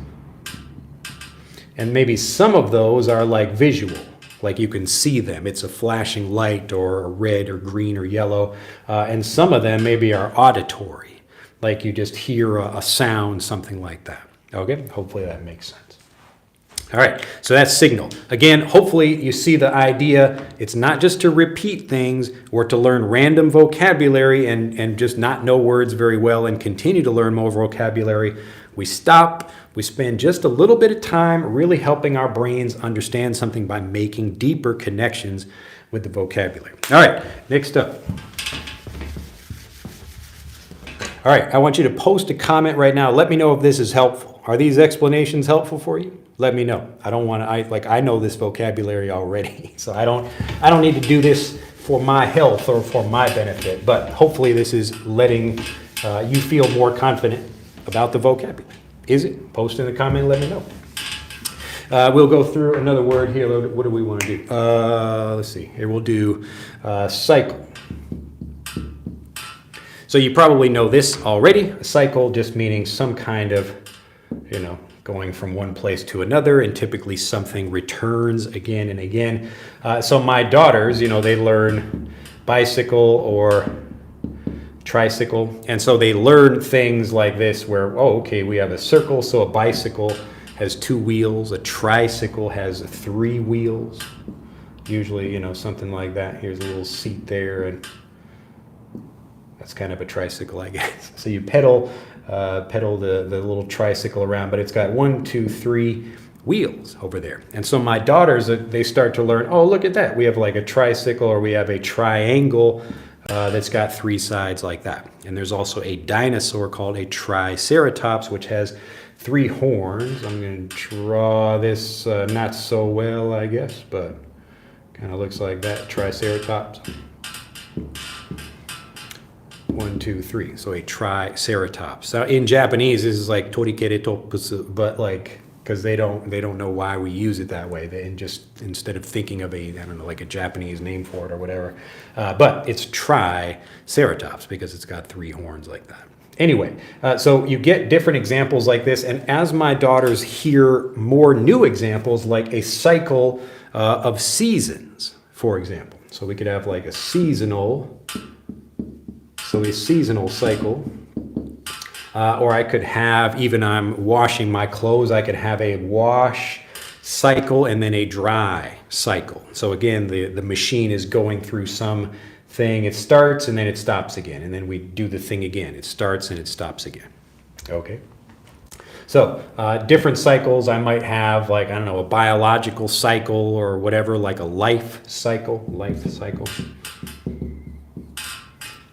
and maybe some of those are like visual, like you can see them, it's a flashing light or a red or green or yellow, and some of them maybe are auditory, like you just hear a sound, something like that. Okay, hopefully that makes sense. All right, so that's signal. Again, hopefully you see the idea. It's not just to repeat things or to learn random vocabulary and just not know words very well and continue to learn more vocabulary. We stop, we spend just a little bit of time really helping our brains understand something by making deeper connections with the vocabulary. All right, next up. All right, I want you to post a comment right now. Let me know if this is helpful. Are these explanations helpful for you? Let me know. I don't want to, I know this vocabulary already, so I don't need to do this for my health or for my benefit, but hopefully this is letting you feel more confident about the vocabulary. Is it? Post in the comment, let me know. We'll go through another word here. What do we want to do? Let's see. Here we'll do cycle. So you probably know this already. A cycle just meaning some kind of, going from one place to another, and typically something returns again and again. So my daughters, they learn bicycle or tricycle, and so they learn things like this where, okay, we have a circle, so a bicycle has 2 wheels, a tricycle has 3 wheels, usually, something like that. Here's a little seat there, and that's kind of a tricycle, I guess. So you pedal the little tricycle around, but it's got 1, 2, 3 wheels over there. And so my daughters, they start to learn, look at that. We have like a tricycle, or we have a triangle that's got 3 sides like that. And there's also a dinosaur called a triceratops, which has 3 horns. I'm going to draw this not so well, I guess, but kind of looks like that, triceratops. 1, 2, 3. So a triceratops. So in Japanese, this is like torikeretopus, but like, because they don't know why we use it that way. They just, instead of thinking of like a Japanese name for it or whatever, but it's triceratops because it's got 3 horns like that. Anyway, so you get different examples like this, and as my daughters hear more new examples, like a cycle of seasons, for example. So we could have like a seasonal cycle. Or I could have, even I'm washing my clothes, I could have a wash cycle and then a dry cycle. So again, the machine is going through some thing. It starts and then it stops again. And then we do the thing again. It starts and it stops again. Okay. So different cycles. I might have like, a biological cycle or whatever, like a life cycle.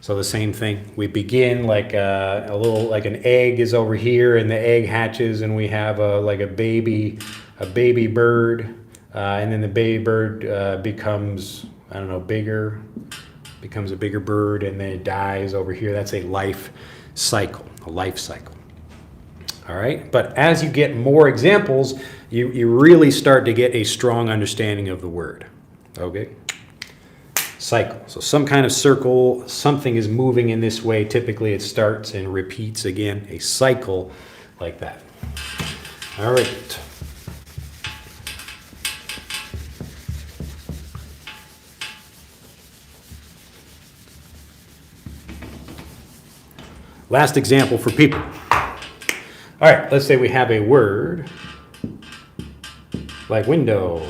So the same thing, we begin like a little, like an egg is over here, and the egg hatches, and we have a baby bird, and then the baby bird becomes, bigger, becomes a bigger bird, and then it dies over here. That's a life cycle. All right, but as you get more examples, you really start to get a strong understanding of the word. Okay. Cycle. So some kind of circle, something is moving in this way. Typically it starts and repeats again, a cycle like that. All right. Last example for people. All right, let's say we have a word like window.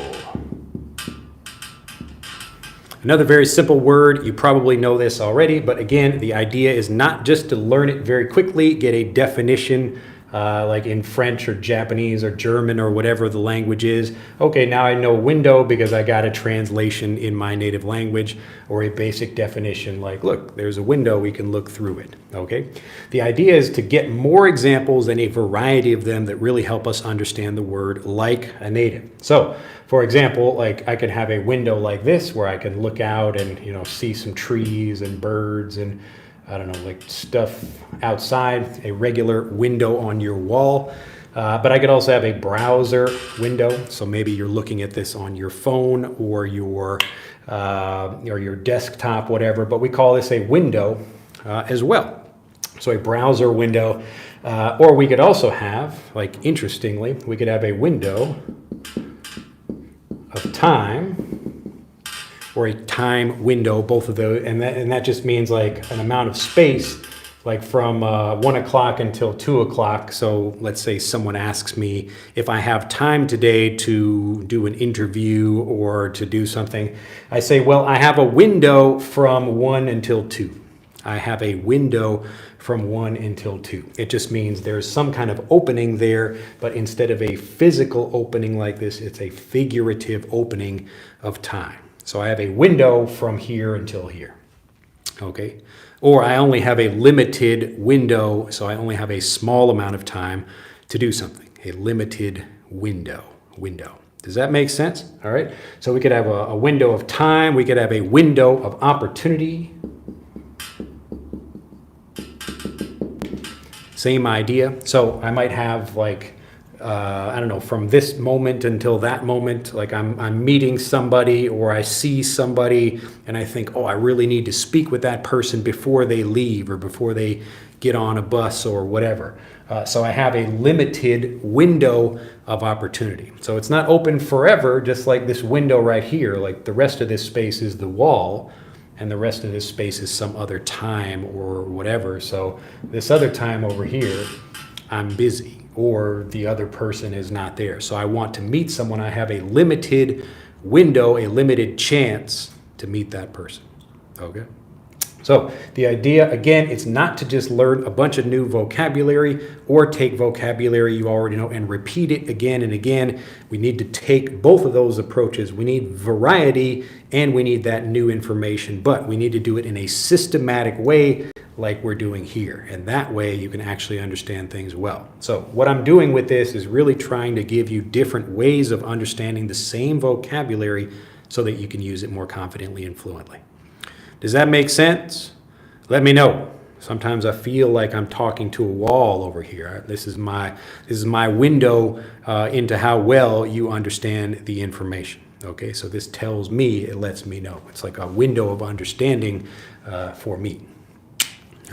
Another very simple word, you probably know this already, but again, the idea is not just to learn it very quickly, get a definition like in French or Japanese or German or whatever the language is. Okay, now I know window because I got a translation in my native language, or a basic definition like, look, there's a window, we can look through it, okay? The idea is to get more examples and a variety of them that really help us understand the word like a native. So, for example, like I could have a window like this where I can look out and, see some trees and birds and I don't know, like stuff outside, a regular window on your wall. But I could also have a browser window. So maybe you're looking at this on your phone or your desktop, whatever. But we call this a window as well. So a browser window. Or we could also have, like interestingly, we could have a window of time, or a time window, both of those, and that just means like an amount of space, like from 1 o'clock until 2 o'clock. So let's say someone asks me if I have time today to do an interview or to do something. I say, well, I have a window from 1 until 2. I have a window from 1 until 2. It just means there's some kind of opening there, but instead of a physical opening like this, it's a figurative opening of time. So I have a window from here until here, okay? Or I only have a limited window, so I only have a small amount of time to do something, a limited window. Does that make sense? All right, so we could have a window of time, we could have a window of opportunity. Same idea. So I might have like, I don't know, from this moment until that moment, like I'm meeting somebody or I see somebody and I think, oh, I really need to speak with that person before they leave or before they get on a bus or whatever. So I have a limited window of opportunity. So it's not open forever, just like this window right here. Like the rest of this space is the wall and the rest of this space is some other time or whatever. So this other time over here, I'm busy, or the other person is not there. So I want to meet someone. I have a limited window, a limited chance to meet that person. Okay? So the idea, again, it's not to just learn a bunch of new vocabulary or take vocabulary you already know and repeat it again and again. We need to take both of those approaches. We need variety and we need that new information, but we need to do it in a systematic way like we're doing here. And that way you can actually understand things well. So what I'm doing with this is really trying to give you different ways of understanding the same vocabulary so that you can use it more confidently and fluently. Does that make sense? Let me know. Sometimes I feel like I'm talking to a wall over here. This is my window into how well you understand the information. Okay, so this tells me, it lets me know. It's like a window of understanding for me.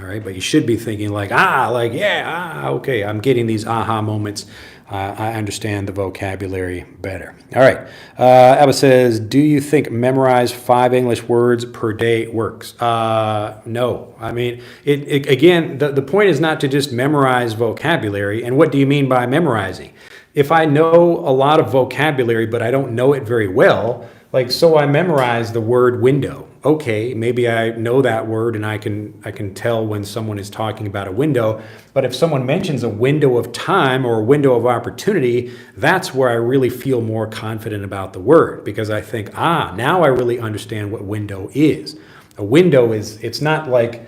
All right, but you should be thinking like, okay, I'm getting these aha moments. I understand the vocabulary better. All right, Abba says, do you think memorize 5 English words per day works? No, I mean, again, the point is not to just memorize vocabulary. And what do you mean by memorizing? If I know a lot of vocabulary, but I don't know it very well, like, so I memorize the word window. Okay, maybe I know that word and I can tell when someone is talking about a window. But if someone mentions a window of time or a window of opportunity, that's where I really feel more confident about the word, because I think, now I really understand what window is. A window it's not like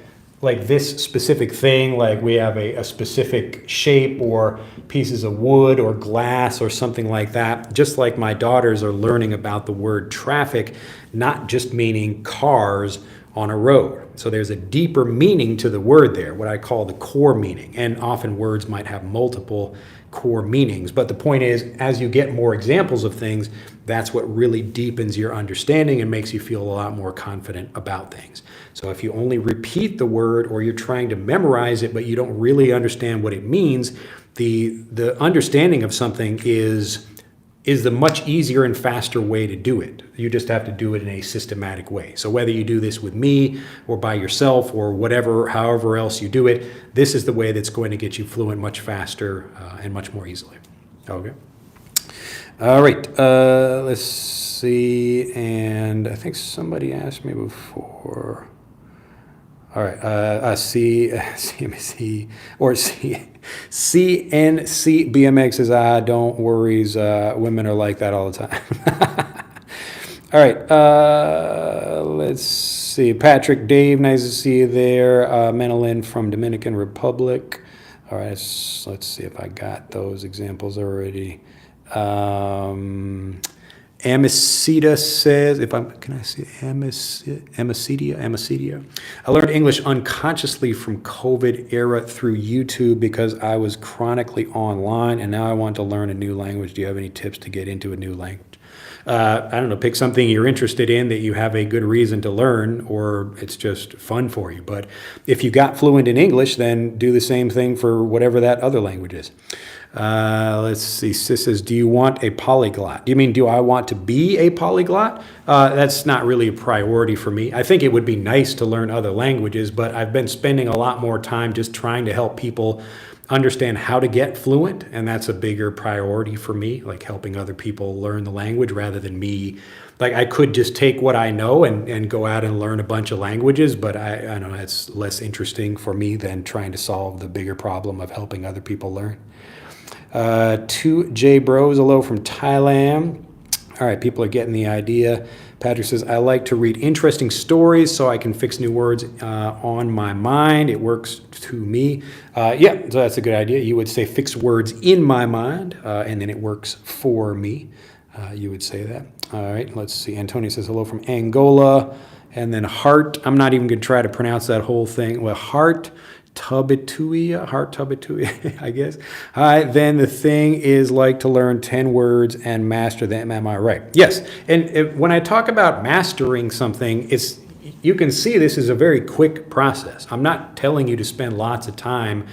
this specific thing, like we have a specific shape or pieces of wood or glass or something like that. Just like my daughters are learning about the word traffic, not just meaning cars on a road. So there's a deeper meaning to the word there, what I call the core meaning. And often words might have multiple core meanings. But the point is, as you get more examples of things, that's what really deepens your understanding and makes you feel a lot more confident about things. So if you only repeat the word or you're trying to memorize it, but you don't really understand what it means, the understanding of something is the much easier and faster way to do it. You just have to do it in a systematic way. So whether you do this with me or by yourself or whatever, however else you do it, this is the way that's going to get you fluent much faster and much more easily. Okay. All right. Let's see, and I think somebody asked me before. All right, CMC or CNC BMX says, don't worries, women are like that all the time. All right, let's see. Patrick, Dave, nice to see you there. Menelin from Dominican Republic. All right, let's see if I got those examples already. Amicida says, can I see Amicidia? I learned English unconsciously from COVID era through YouTube because I was chronically online, and now I want to learn a new language. Do you have any tips to get into a new language? I don't know, pick something you're interested in that you have a good reason to learn, or it's just fun for you. But if you got fluent in English, then do the same thing for whatever that other language is. Let's see. Sis says, do you want a polyglot? Do you mean, do I want to be a polyglot? That's not really a priority for me. I think it would be nice to learn other languages, but I've been spending a lot more time just trying to help people understand how to get fluent, and that's a bigger priority for me, like helping other people learn the language rather than me. Like, I could just take what I know and go out and learn a bunch of languages, but I don't know, it's less interesting for me than trying to solve the bigger problem of helping other people learn. 2J Bros, hello from Thailand. All right, people are getting the idea. Patrick says, I like to read interesting stories so I can fix new words on my mind. It works to me. Yeah, so that's a good idea. You would say fix words in my mind, and then it works for me. You would say that. All right, let's see. Antonio says, hello from Angola. And then Heart, I'm not even going to try to pronounce that whole thing. Well, Heart Tubituia, I guess. All right, then the thing is like to learn 10 words and master them. Am I right? Yes. And when I talk about mastering something, you can see this is a very quick process. I'm not telling you to spend lots of time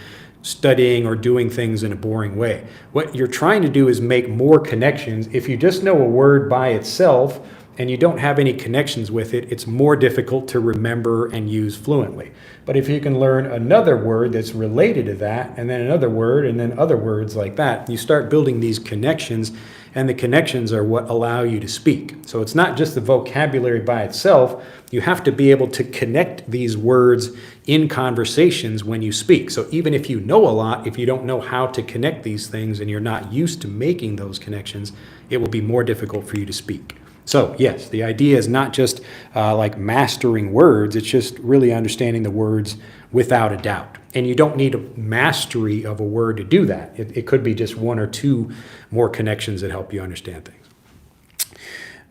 studying or doing things in a boring way. What you're trying to do is make more connections. If you just know a word by itself and you don't have any connections with it, it's more difficult to remember and use fluently. But if you can learn another word that's related to that, and then another word, and then other words like that, you start building these connections, and the connections are what allow you to speak. So it's not just the vocabulary by itself. You have to be able to connect these words in conversations when you speak. So even if you know a lot, if you don't know how to connect these things and you're not used to making those connections, it will be more difficult for you to speak. So yes, the idea is not just like mastering words, it's just really understanding the words without a doubt. And you don't need a mastery of a word to do that. It could be just one or two more connections that help you understand things.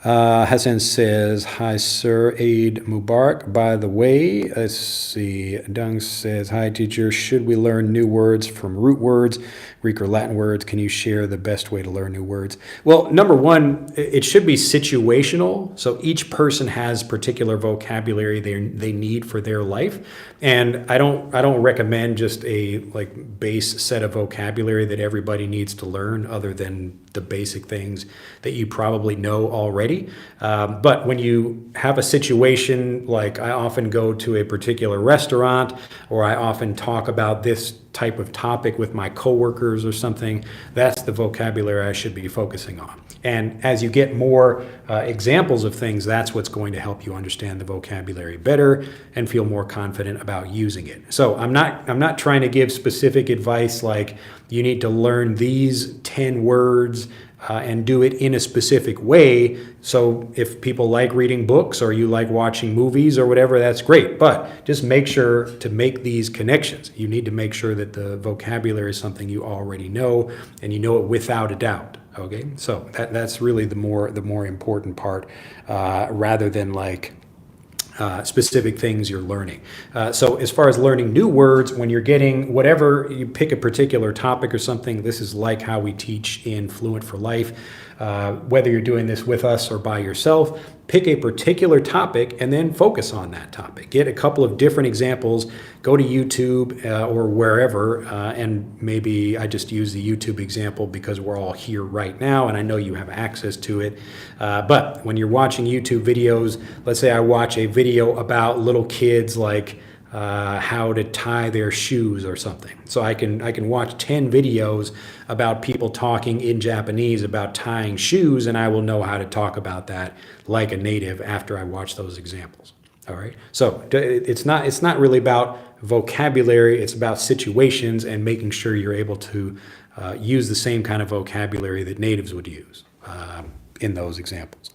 Hassan says, hi, sir. Eid Mubarak. By the way, let's see. Dung says, hi, teacher. Should we learn new words from root words, Greek or Latin words? Can you share the best way to learn new words? Well, number one, it should be situational. So each person has particular vocabulary they need for their life. And I don't recommend just a like base set of vocabulary that everybody needs to learn other than the basic things that you probably know already. But when you have a situation, like I often go to a particular restaurant, or I often talk about this type of topic with my coworkers or something, that's the vocabulary I should be focusing on. And as you get more examples of things, that's what's going to help you understand the vocabulary better and feel more confident about using it. So I'm not trying to give specific advice like you need to learn these 10 words and do it in a specific way. So if people like reading books or you like watching movies or whatever, that's great. But just make sure to make these connections. You need to make sure that the vocabulary is something you already know and you know it without a doubt. Okay, so that's really the more important part, rather than like specific things you're learning. So as far as learning new words, when you're getting whatever, you pick a particular topic or something, this is like how we teach in Fluent for Life. Whether you're doing this with us or by yourself, pick a particular topic and then focus on that topic. Get a couple of different examples, go to YouTube or wherever, and maybe I just use the YouTube example because we're all here right now and I know you have access to it. But when you're watching YouTube videos, let's say I watch a video about little kids like how to tie their shoes or something. So I can watch 10 videos about people talking in Japanese about tying shoes, and I will know how to talk about that like a native after I watch those examples. All right. So it's not really about vocabulary. It's about situations and making sure you're able to use the same kind of vocabulary that natives would use in those examples.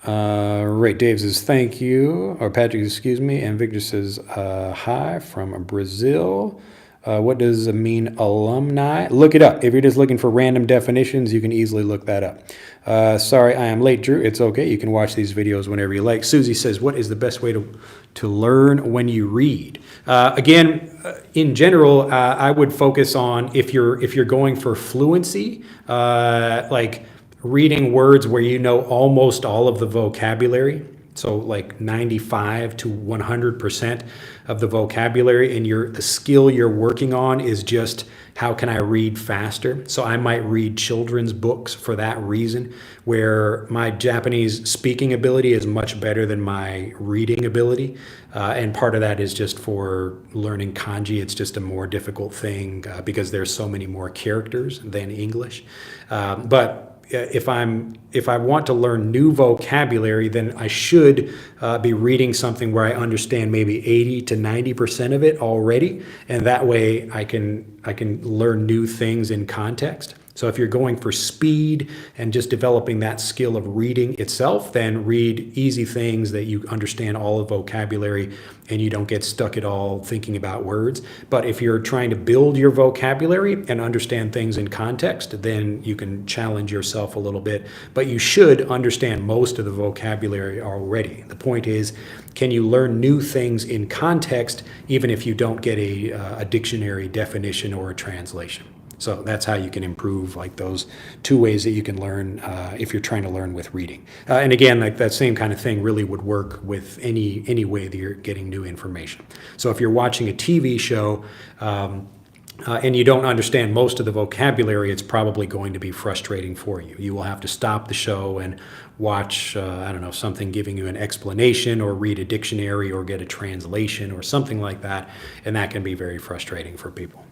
Right, Dave says thank you, or Patrick, excuse me, and Victor says hi from Brazil. What does it mean, alumni? Look it up. If you're just looking for random definitions, you can easily look that up. Sorry, I am late, Drew. It's okay. You can watch these videos whenever you like. Susie says, what is the best way to learn when you read? Again, in general, I would focus on if you're going for fluency, like reading words where you know almost all of the vocabulary. So like 95 to 100% of the vocabulary, and the skill you're working on is just how can I read faster? So I might read children's books for that reason, where my Japanese speaking ability is much better than my reading ability. And part of that is just for learning kanji. It's just a more difficult thing because there's so many more characters than English. But if I want to learn new vocabulary, then I should be reading something where I understand maybe 80 to 90% of it already, and that way I can learn new things in context. So if you're going for speed and just developing that skill of reading itself, then read easy things that you understand all the vocabulary and you don't get stuck at all thinking about words. But if you're trying to build your vocabulary and understand things in context, then you can challenge yourself a little bit. But you should understand most of the vocabulary already. The point is, can you learn new things in context even if you don't get a dictionary definition or a translation? So that's how you can improve, like those two ways that you can learn if you're trying to learn with reading. And again, like that same kind of thing really would work with any way that you're getting new information. So if you're watching a TV show and you don't understand most of the vocabulary, it's probably going to be frustrating for you. You will have to stop the show and watch, I don't know, something giving you an explanation, or read a dictionary or get a translation or something like that. And that can be very frustrating for people.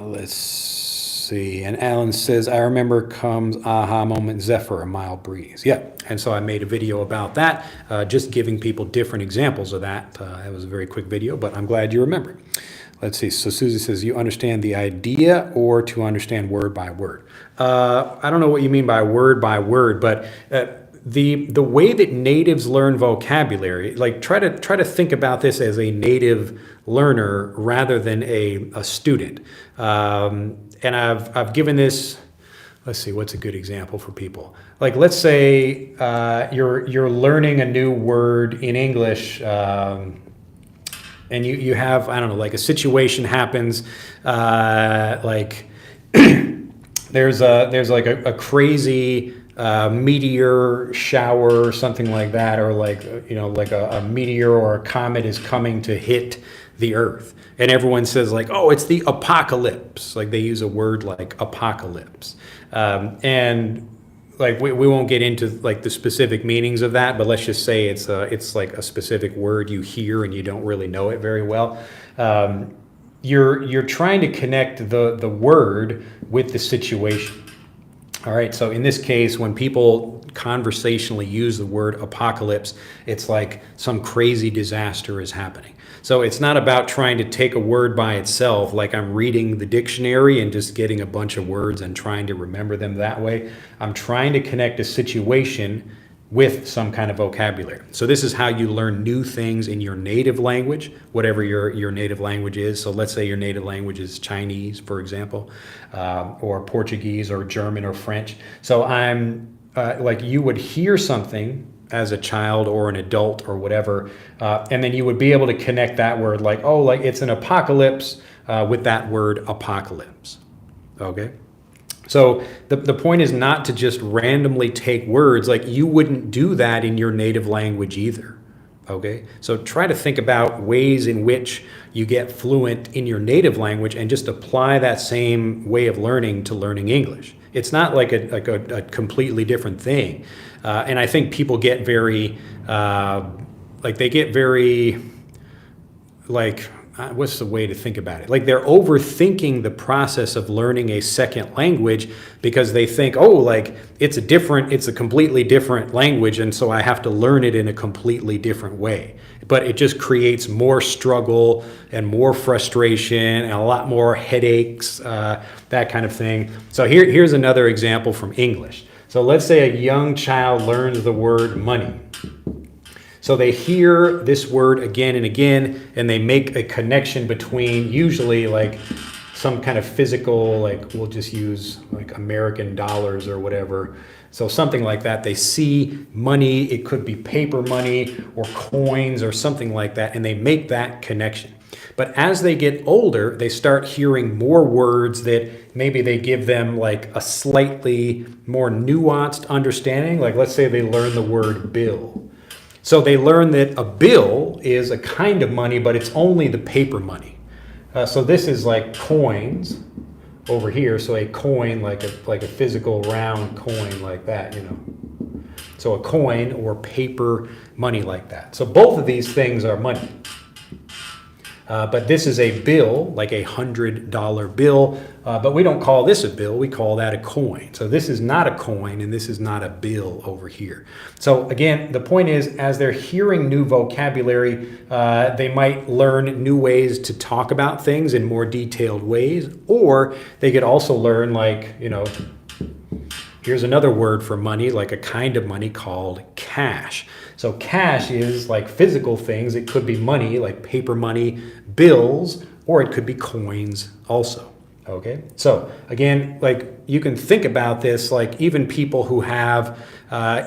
Let's see. And Alan says, I remember comes aha moment, zephyr, a mild breeze. Yeah. And so I made a video about that, just giving people different examples of that. That was a very quick video, but I'm glad you remember. Let's see. So Susie says, you understand the idea or to understand word by word? I don't know what you mean by word, but the way that natives learn vocabulary, like try to think about this as a native learner rather than a student. And I've given this. Let's see, what's a good example for people? Like, let's say you're learning a new word in English, and you have, I don't know, like a situation happens, like there's like a crazy meteor shower or something like that, or like, you know, like a meteor or a comet is coming to hit the earth, and everyone says like, oh, it's the apocalypse. Like they use a word like apocalypse, and like we won't get into like the specific meanings of that, but let's just say it's like a specific word you hear and you don't really know it very well. You're trying to connect the word with the situation. All right, so in this case, when people conversationally use the word apocalypse, it's like some crazy disaster is happening. So it's not about trying to take a word by itself, like I'm reading the dictionary and just getting a bunch of words and trying to remember them that way. I'm trying to connect a situation with some kind of vocabulary. So this is how you learn new things in your native language, whatever your native language is. So let's say your native language is Chinese, for example, or Portuguese or German or French. So I'm like, you would hear something as a child or an adult or whatever, and then you would be able to connect that word like, oh, like it's an apocalypse with that word apocalypse, okay? So the point is not to just randomly take words, like you wouldn't do that in your native language either, okay? So try to think about ways in which you get fluent in your native language and just apply that same way of learning to learning English. It's not like a completely different thing. And I think people get very, they get very, like, what's the way to think about it? Like they're overthinking the process of learning a second language because they think, oh, like it's a completely different language, and so I have to learn it in a completely different way. But it just creates more struggle and more frustration and a lot more headaches, that kind of thing. So here's another example from English. So let's say a young child learns the word money. So they hear this word again and again, and they make a connection between usually like some kind of physical, like we'll just use like American dollars or whatever. So something like that. They see money, it could be paper money or coins or something like that, and they make that connection. But as they get older, they start hearing more words that maybe they give them like a slightly more nuanced understanding. Like let's say they learn the word bill. So they learn that a bill is a kind of money, but it's only the paper money. So this is like coins over here. So a coin, like a physical round coin like that, you know. So a coin or paper money like that. So both of these things are money. But this is a bill, like a $100 bill, but we don't call this a bill, we call that a coin. So this is not a coin and this is not a bill over here. So again, the point is, as they're hearing new vocabulary, they might learn new ways to talk about things in more detailed ways, or they could also learn, like, you know, here's another word for money, like a kind of money called cash. So cash is like physical things. It could be money, like paper money, bills, or it could be coins also. Okay. So again, like you can think about this, like even people who have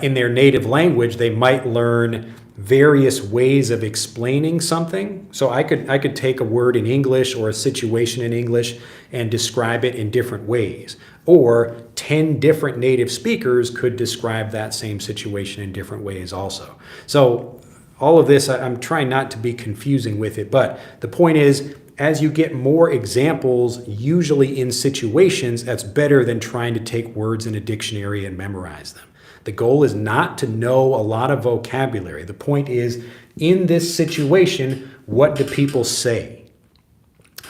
in their native language, they might learn various ways of explaining something. So I could take a word in English or a situation in English and describe it in different ways. Or 10 different native speakers could describe that same situation in different ways also. So all of this, I'm trying not to be confusing with it, but the point is, as you get more examples, usually in situations, that's better than trying to take words in a dictionary and memorize them. The goal is not to know a lot of vocabulary. The point is, in this situation, what do people say?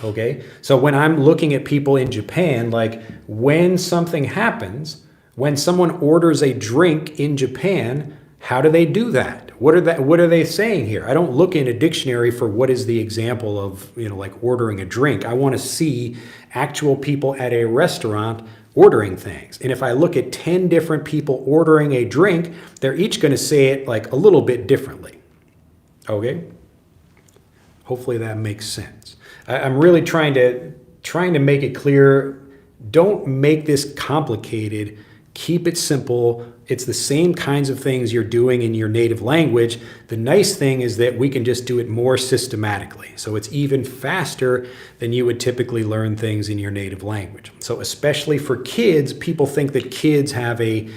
Okay, so when I'm looking at people in Japan, like when something happens, when someone orders a drink in Japan, how do they do that? What are they saying here? I don't look in a dictionary for what is the example of, you know, like ordering a drink. I want to see actual people at a restaurant ordering things. And if I look at 10 different people ordering a drink, they're each going to say it like a little bit differently. Okay? Hopefully that makes sense. I'm really trying to make it clear. Don't make this complicated. Keep it simple. It's the same kinds of things you're doing in your native language. The nice thing is that we can just do it more systematically. So it's even faster than you would typically learn things in your native language. So especially for kids, people think that kids have a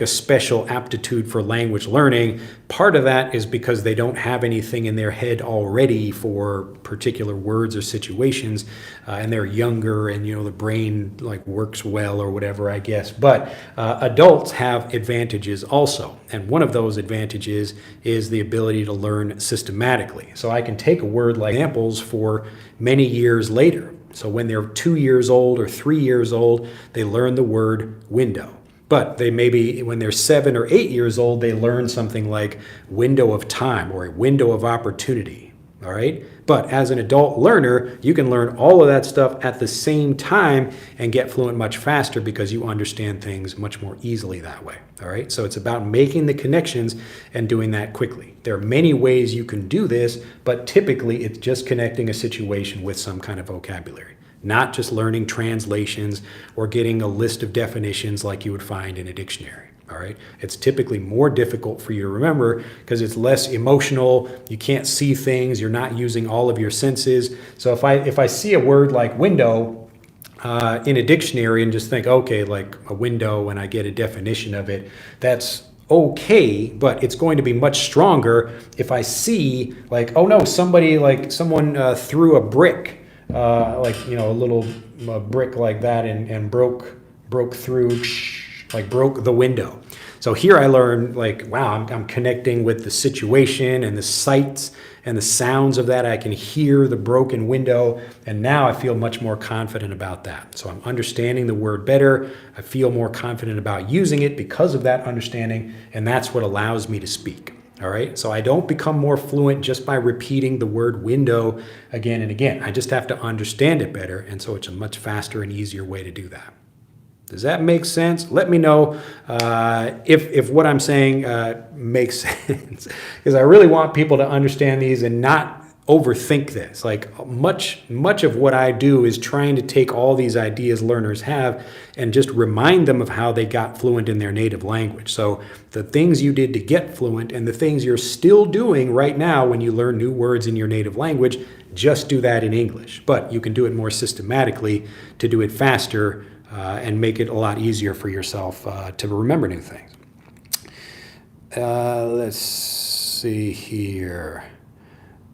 special aptitude for language learning. Part of that is because they don't have anything in their head already for particular words or situations, and they're younger, and the brain works well or whatever, I guess. But adults have advantages also, and one of those advantages is the ability to learn systematically. So I can take a word like examples for many years later. So when they're 2 years old or 3 years old, they learn the word window. But they maybe, when they're 7 or 8 years old, they learn something like window of time or a window of opportunity, all right? But as an adult learner, you can learn all of that stuff at the same time and get fluent much faster because you understand things much more easily that way, all right? So it's about making the connections and doing that quickly. There are many ways you can do this, but typically it's just connecting a situation with some kind of vocabulary. Not just learning translations or getting a list of definitions like you would find in a dictionary, all right? It's typically more difficult for you to remember because it's less emotional, you can't see things, you're not using all of your senses. So if I see a word like window in a dictionary and just think, okay, like a window, and I get a definition of it, that's okay, but it's going to be much stronger if I see oh no, someone threw a brick, a little brick like that and broke through, broke the window. So here I learned like, wow, I'm connecting with the situation and the sights and the sounds of that. I can hear the broken window, and now I feel much more confident about that. So I'm understanding the word better. I feel more confident about using it because of that understanding, and that's what allows me to speak. All right, so I don't become more fluent just by repeating the word window again and again. I just have to understand it better, and so it's a much faster and easier way to do that. Does that make sense? Let me know if what I'm saying makes sense, because I really want people to understand these and not overthink this. Like much of what I do is trying to take all these ideas learners have and just remind them of how they got fluent in their native language. So the things you did to get fluent and the things you're still doing right now when you learn new words in your native language, just do that in English. But you can do it more systematically to do it faster and make it a lot easier for yourself to remember new things. Let's see here.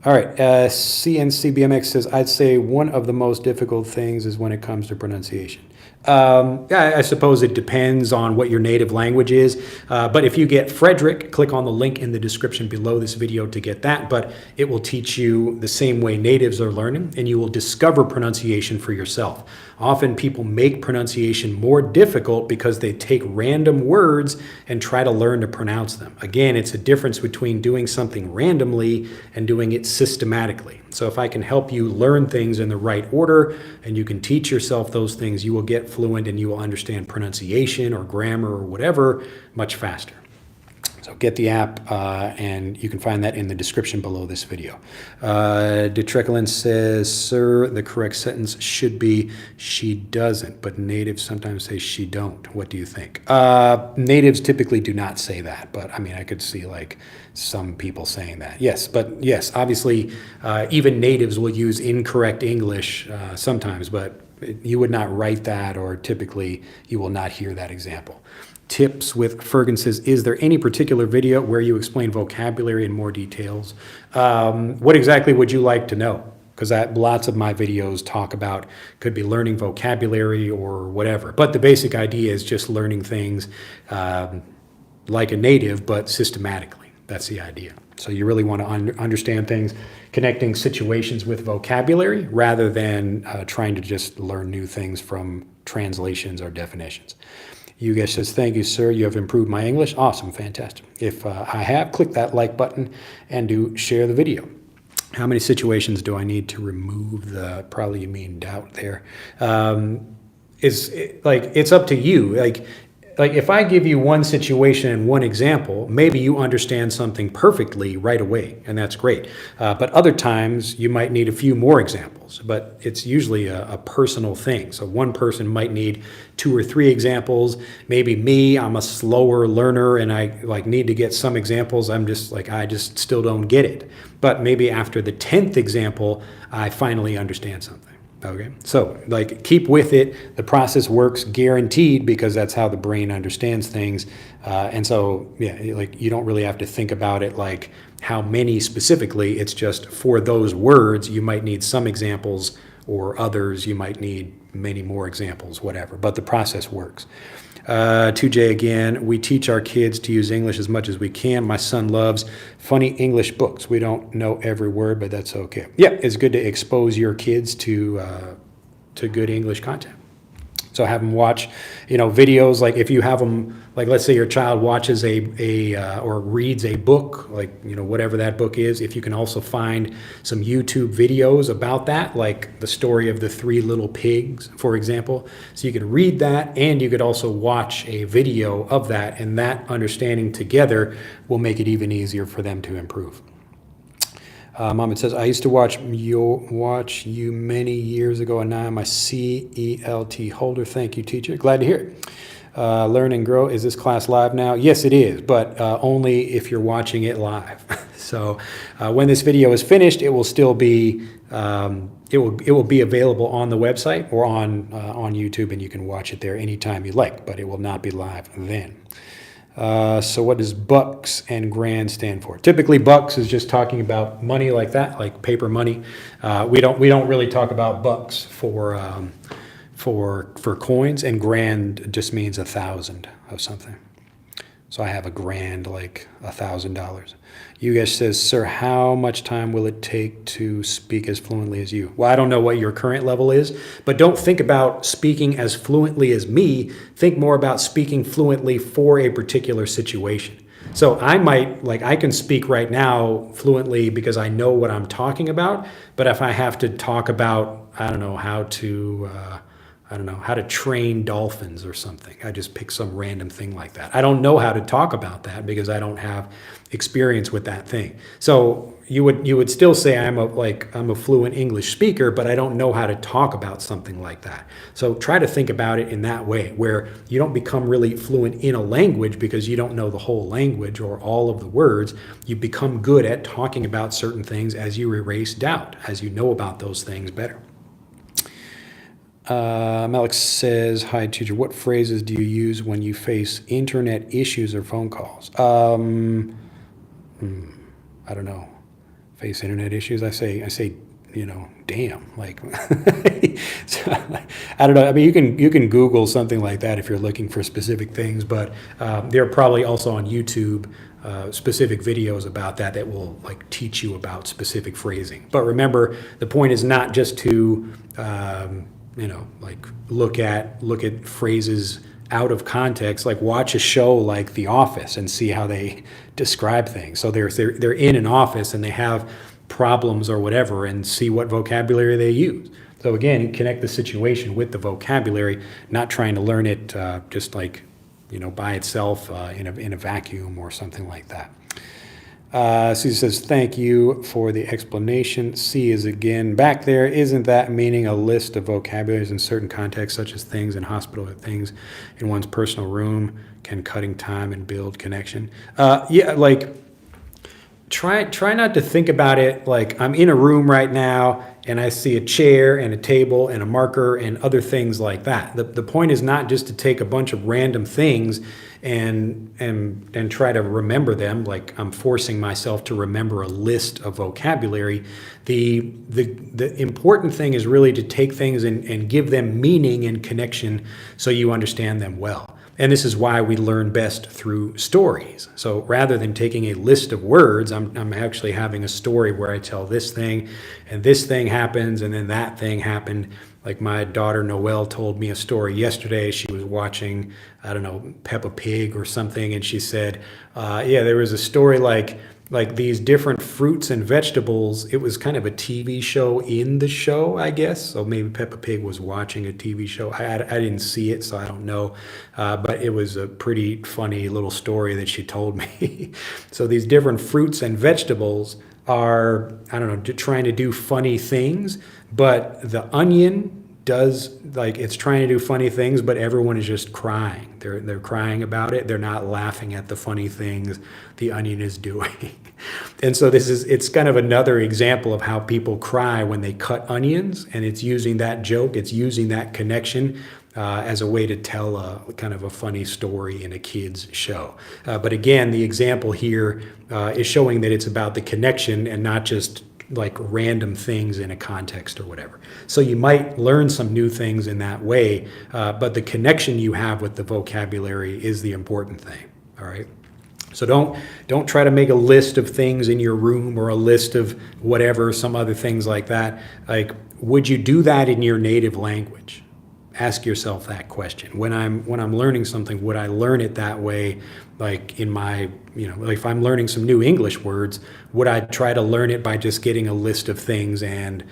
All right, CNCBMX says, I'd say one of the most difficult things is when it comes to pronunciation. Yeah, I suppose it depends on what your native language is. But if you get Frederick, click on the link in the description below this video to get that. But it will teach you the same way natives are learning, and you will discover pronunciation for yourself. Often people make pronunciation more difficult because they take random words and try to learn to pronounce them. Again, it's a difference between doing something randomly and doing it systematically. So if I can help you learn things in the right order and you can teach yourself those things, you will get fluent and you will understand pronunciation or grammar or whatever much faster. So get the app, and you can find that in the description below this video. DeTrekelin says, sir, the correct sentence should be, she doesn't, but natives sometimes say she don't. What do you think? Natives typically do not say that, but I mean, I could see like some people saying that. Yes, but yes, obviously, even natives will use incorrect English sometimes, but you would not write that, or typically you will not hear that example. Tips with Fergus says, is there any particular video where you explain vocabulary in more details? What exactly would you like to know? Because lots of my videos talk about, could be learning vocabulary or whatever. But the basic idea is just learning things like a native, but systematically. That's the idea. So you really want to understand things, connecting situations with vocabulary rather than trying to just learn new things from translations or definitions. You guys says, thank you, sir. You have improved my English. Awesome, fantastic. If I have, click that like button and do share the video. How many situations do I need to remove the, probably you mean doubt there. It's up to you. Like if I give you one situation and one example, maybe you understand something perfectly right away, and that's great. But other times you might need a few more examples, but it's usually a personal thing. So one person might need 2 or 3 examples. Maybe me, I'm a slower learner and I need to get some examples. I'm just like, I just still don't get it. But maybe after the 10th example, I finally understand something. Okay, so keep with it. The process works guaranteed because that's how the brain understands things. And so, yeah, you don't really have to think about it like how many specifically. It's just for those words, you might need some examples, or others, you might need many more examples, whatever. But the process works. 2J again, we teach our kids to use English as much as we can. My son loves funny English books. We don't know every word, but that's okay. Yeah, it's good to expose your kids to good English content. So have them watch, videos. Like if you have them, let's say your child watches or reads a book, whatever that book is. If you can also find some YouTube videos about that, like the story of the 3 little pigs, for example. So you could read that, and you could also watch a video of that, and that understanding together will make it even easier for them to improve. Mom, it says, I used to watch you many years ago, and now I'm a CELT holder. Thank you, teacher. Glad to hear it. Learn and Grow, is this class live now? Yes, it is, but only if you're watching it live. So when this video is finished, it will still be it will be available on the website or on YouTube, and you can watch it there anytime you like, but it will not be live then. So what does bucks and grand stand for? Typically, bucks is just talking about money like that, like paper money. We don't really talk about bucks for coins, and grand just means 1,000 of something. So I have a grand, like $1,000. You guys says, sir, how much time will it take to speak as fluently as you? Well, I don't know what your current level is, but don't think about speaking as fluently as me. Think more about speaking fluently for a particular situation. So I might, like, I can speak right now fluently because I know what I'm talking about. But if I have to talk about, I don't know, how to train dolphins or something. I just pick some random thing like that. I don't know how to talk about that because I don't have experience with that thing. So you would still say I'm a fluent English speaker, but I don't know how to talk about something like that. So try to think about it in that way, where you don't become really fluent in a language because you don't know the whole language or all of the words. You become good at talking about certain things as you erase doubt, as you know about those things better. Alex says, hi, teacher. What phrases do you use when you face internet issues or phone calls? I don't know. Face internet issues. I say, damn. Like, so, I don't know. I mean, you can Google something like that if you're looking for specific things, but there are probably also on YouTube specific videos about that will like teach you about specific phrasing. But remember, the point is not just to like look at phrases out of context. Like watch a show like The Office and see how they describe things. So they're in an office and they have problems or whatever, and see what vocabulary they use. So again, connect the situation with the vocabulary, not trying to learn it just like by itself in a vacuum or something like that. Susie says, thank you for the explanation. C is again back there. Isn't that meaning a list of vocabularies in certain contexts, such as things in hospital or things in one's personal room, can cutting time and build connection? Yeah, like try not to think about it like I'm in a room right now and I see a chair and a table and a marker and other things like that. The point is not just to take a bunch of random things and try to remember them, like I'm forcing myself to remember a list of vocabulary. The important thing is really to take things and give them meaning and connection so you understand them well. And this is why we learn best through stories. So rather than taking a list of words, I'm actually having a story where I tell this thing and this thing happens and then that thing happened. Like my daughter Noelle told me a story yesterday. She was watching, I don't know, Peppa Pig or something, and she said, yeah, there was a story like these different fruits and vegetables. It was kind of a TV show in the show, I guess. So maybe Peppa Pig was watching a TV show. I didn't see it, so I don't know. But it was a pretty funny little story that she told me. So these different fruits and vegetables are, I don't know, trying to do funny things. But the onion does, like, it's trying to do funny things, but everyone is just crying. They're crying about it. They're not laughing at the funny things the onion is doing. And so it's kind of another example of how people cry when they cut onions, and it's using that joke, it's using that connection as a way to tell a kind of a funny story in a kid's show. But again, the example here is showing that it's about the connection and not just like random things in a context or whatever. So you might learn some new things in that way, but the connection you have with the vocabulary is the important thing, all right? So don't try to make a list of things in your room or a list of whatever, some other things like that. Like, would you do that in your native language? Ask yourself that question. When I'm learning something, would I learn it that way? Like in my, like if I'm learning some new English words, would I try to learn it by just getting a list of things and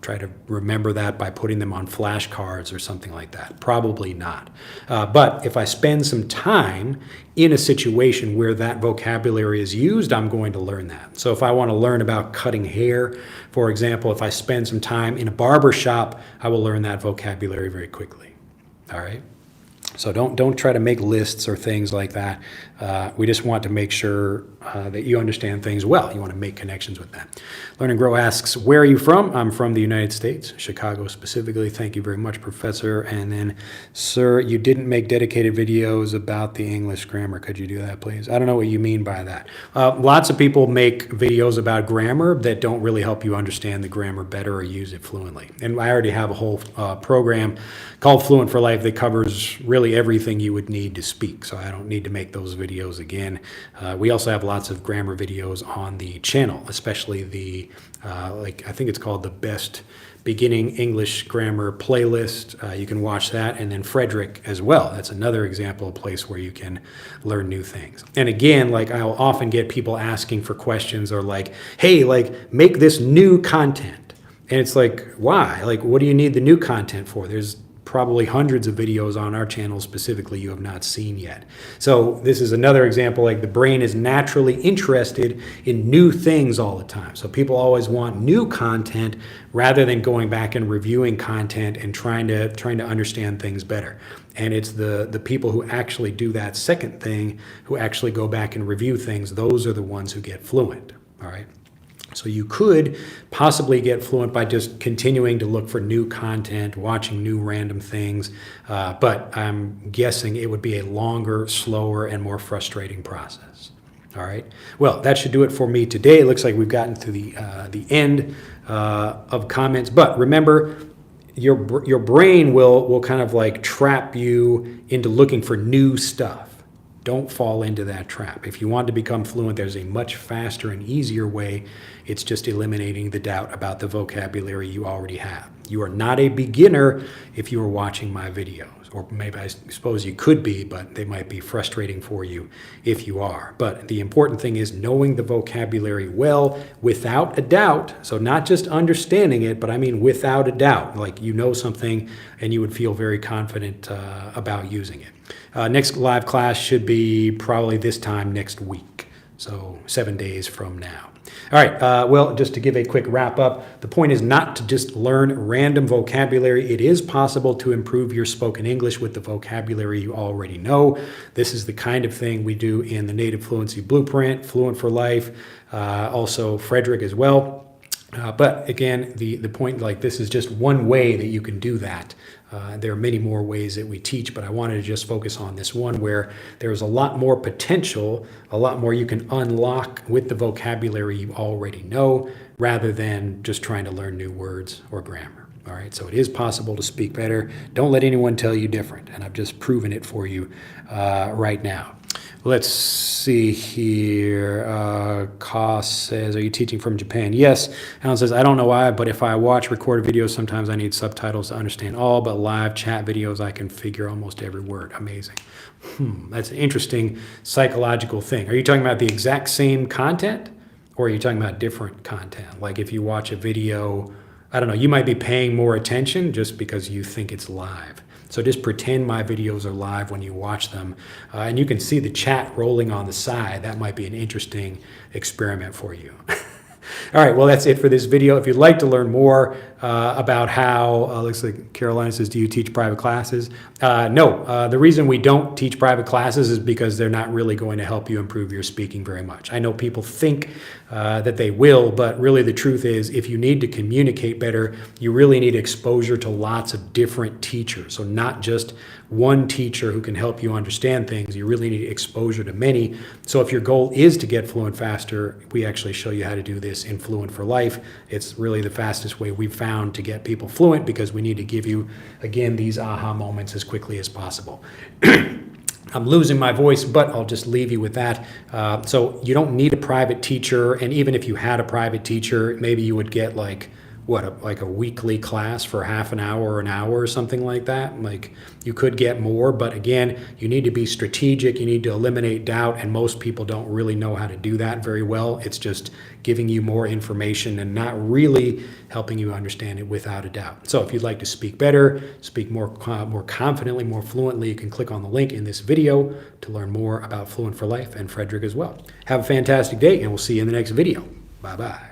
try to remember that by putting them on flashcards or something like that? Probably not. But if I spend some time in a situation where that vocabulary is used, I'm going to learn that. So if I want to learn about cutting hair, for example, if I spend some time in a barber shop, I will learn that vocabulary very quickly. All right? So don't try to make lists or things like that. We just want to make sure that you understand things well. You want to make connections with that. Learn and Grow asks, where are you from? I'm from the United States, Chicago specifically. Thank you very much, Professor. And then, sir, you didn't make dedicated videos about the English grammar. Could you do that, please? I don't know what you mean by that. Lots of people make videos about grammar that don't really help you understand the grammar better or use it fluently. And I already have a whole program called Fluent for Life that covers really literally everything you would need to speak, so I don't need to make those videos again. We also have lots of grammar videos on the channel, especially the, I think it's called the Best Beginning English Grammar playlist. You can watch that, and then Frederick as well. That's another example of a place where you can learn new things. And again, like I'll often get people asking for questions or like, hey, like make this new content. And it's like, why? Like, what do you need the new content for? There's probably hundreds of videos on our channel specifically you have not seen yet. So this is another example, like the brain is naturally interested in new things all the time. So people always want new content rather than going back and reviewing content and trying to understand things better. And it's the people who actually do that second thing, who actually go back and review things, those are the ones who get fluent, all right? So you could possibly get fluent by just continuing to look for new content, watching new random things, but I'm guessing it would be a longer, slower, and more frustrating process. All right. Well, that should do it for me today. It looks like we've gotten to the end of comments, but remember, your brain will kind of like trap you into looking for new stuff. Don't fall into that trap. If you want to become fluent, there's a much faster and easier way. It's just eliminating the doubt about the vocabulary you already have. You are not a beginner if you are watching my videos, or maybe I suppose you could be, but they might be frustrating for you if you are. But the important thing is knowing the vocabulary well without a doubt. So not just understanding it, but I mean without a doubt, like you know something and you would feel very confident about using it. Next live class should be probably this time next week, so 7 days from now. All right, well, just to give a quick wrap up, the point is not to just learn random vocabulary. It is possible to improve your spoken English with the vocabulary you already know. This is the kind of thing we do in the Native Fluency Blueprint, Fluent for Life, also Frederick as well. But again, the point, like this is just one way that you can do that. There are many more ways that we teach, but I wanted to just focus on this one where there's a lot more potential, a lot more you can unlock with the vocabulary you already know, rather than just trying to learn new words or grammar. All right, so it is possible to speak better. Don't let anyone tell you different, and I've just proven it for you right now. Let's see here. Koss says, are you teaching from Japan? Yes. Alan says, I don't know why, but if I watch recorded videos, sometimes I need subtitles to understand all, but live chat videos, I can figure almost every word. Amazing. That's an interesting psychological thing. Are you talking about the exact same content, or are you talking about different content? Like if you watch a video, I don't know, you might be paying more attention just because you think it's live. So just pretend my videos are live when you watch them, and you can see the chat rolling on the side. That might be an interesting experiment for you. All right, well, that's it for this video. If you'd like to learn more about how, looks like Carolina says, do you teach private classes? No, the reason we don't teach private classes is because they're not really going to help you improve your speaking very much. I know people think that they will, but really the truth is if you need to communicate better, you really need exposure to lots of different teachers. So not just one teacher who can help you understand things, you really need exposure to many. So if your goal is to get fluent faster, we actually show you how to do this in Fluent for Life. It's really the fastest way we've found to get people fluent because we need to give you, again, these aha moments as quickly as possible. I'm losing my voice, but I'll just leave you with that. So you don't need a private teacher, and even if you had a private teacher, maybe you would get like a weekly class for half an hour or an hour or something like that. Like you could get more, but again, you need to be strategic. You need to eliminate doubt, and most people don't really know how to do that very well. It's just giving you more information and not really helping you understand it without a doubt. So if you'd like to speak better, speak more confidently, more fluently, you can click on the link in this video to learn more about Fluent for Life and Frederick as well. Have a fantastic day, and we'll see you in the next video. Bye-bye.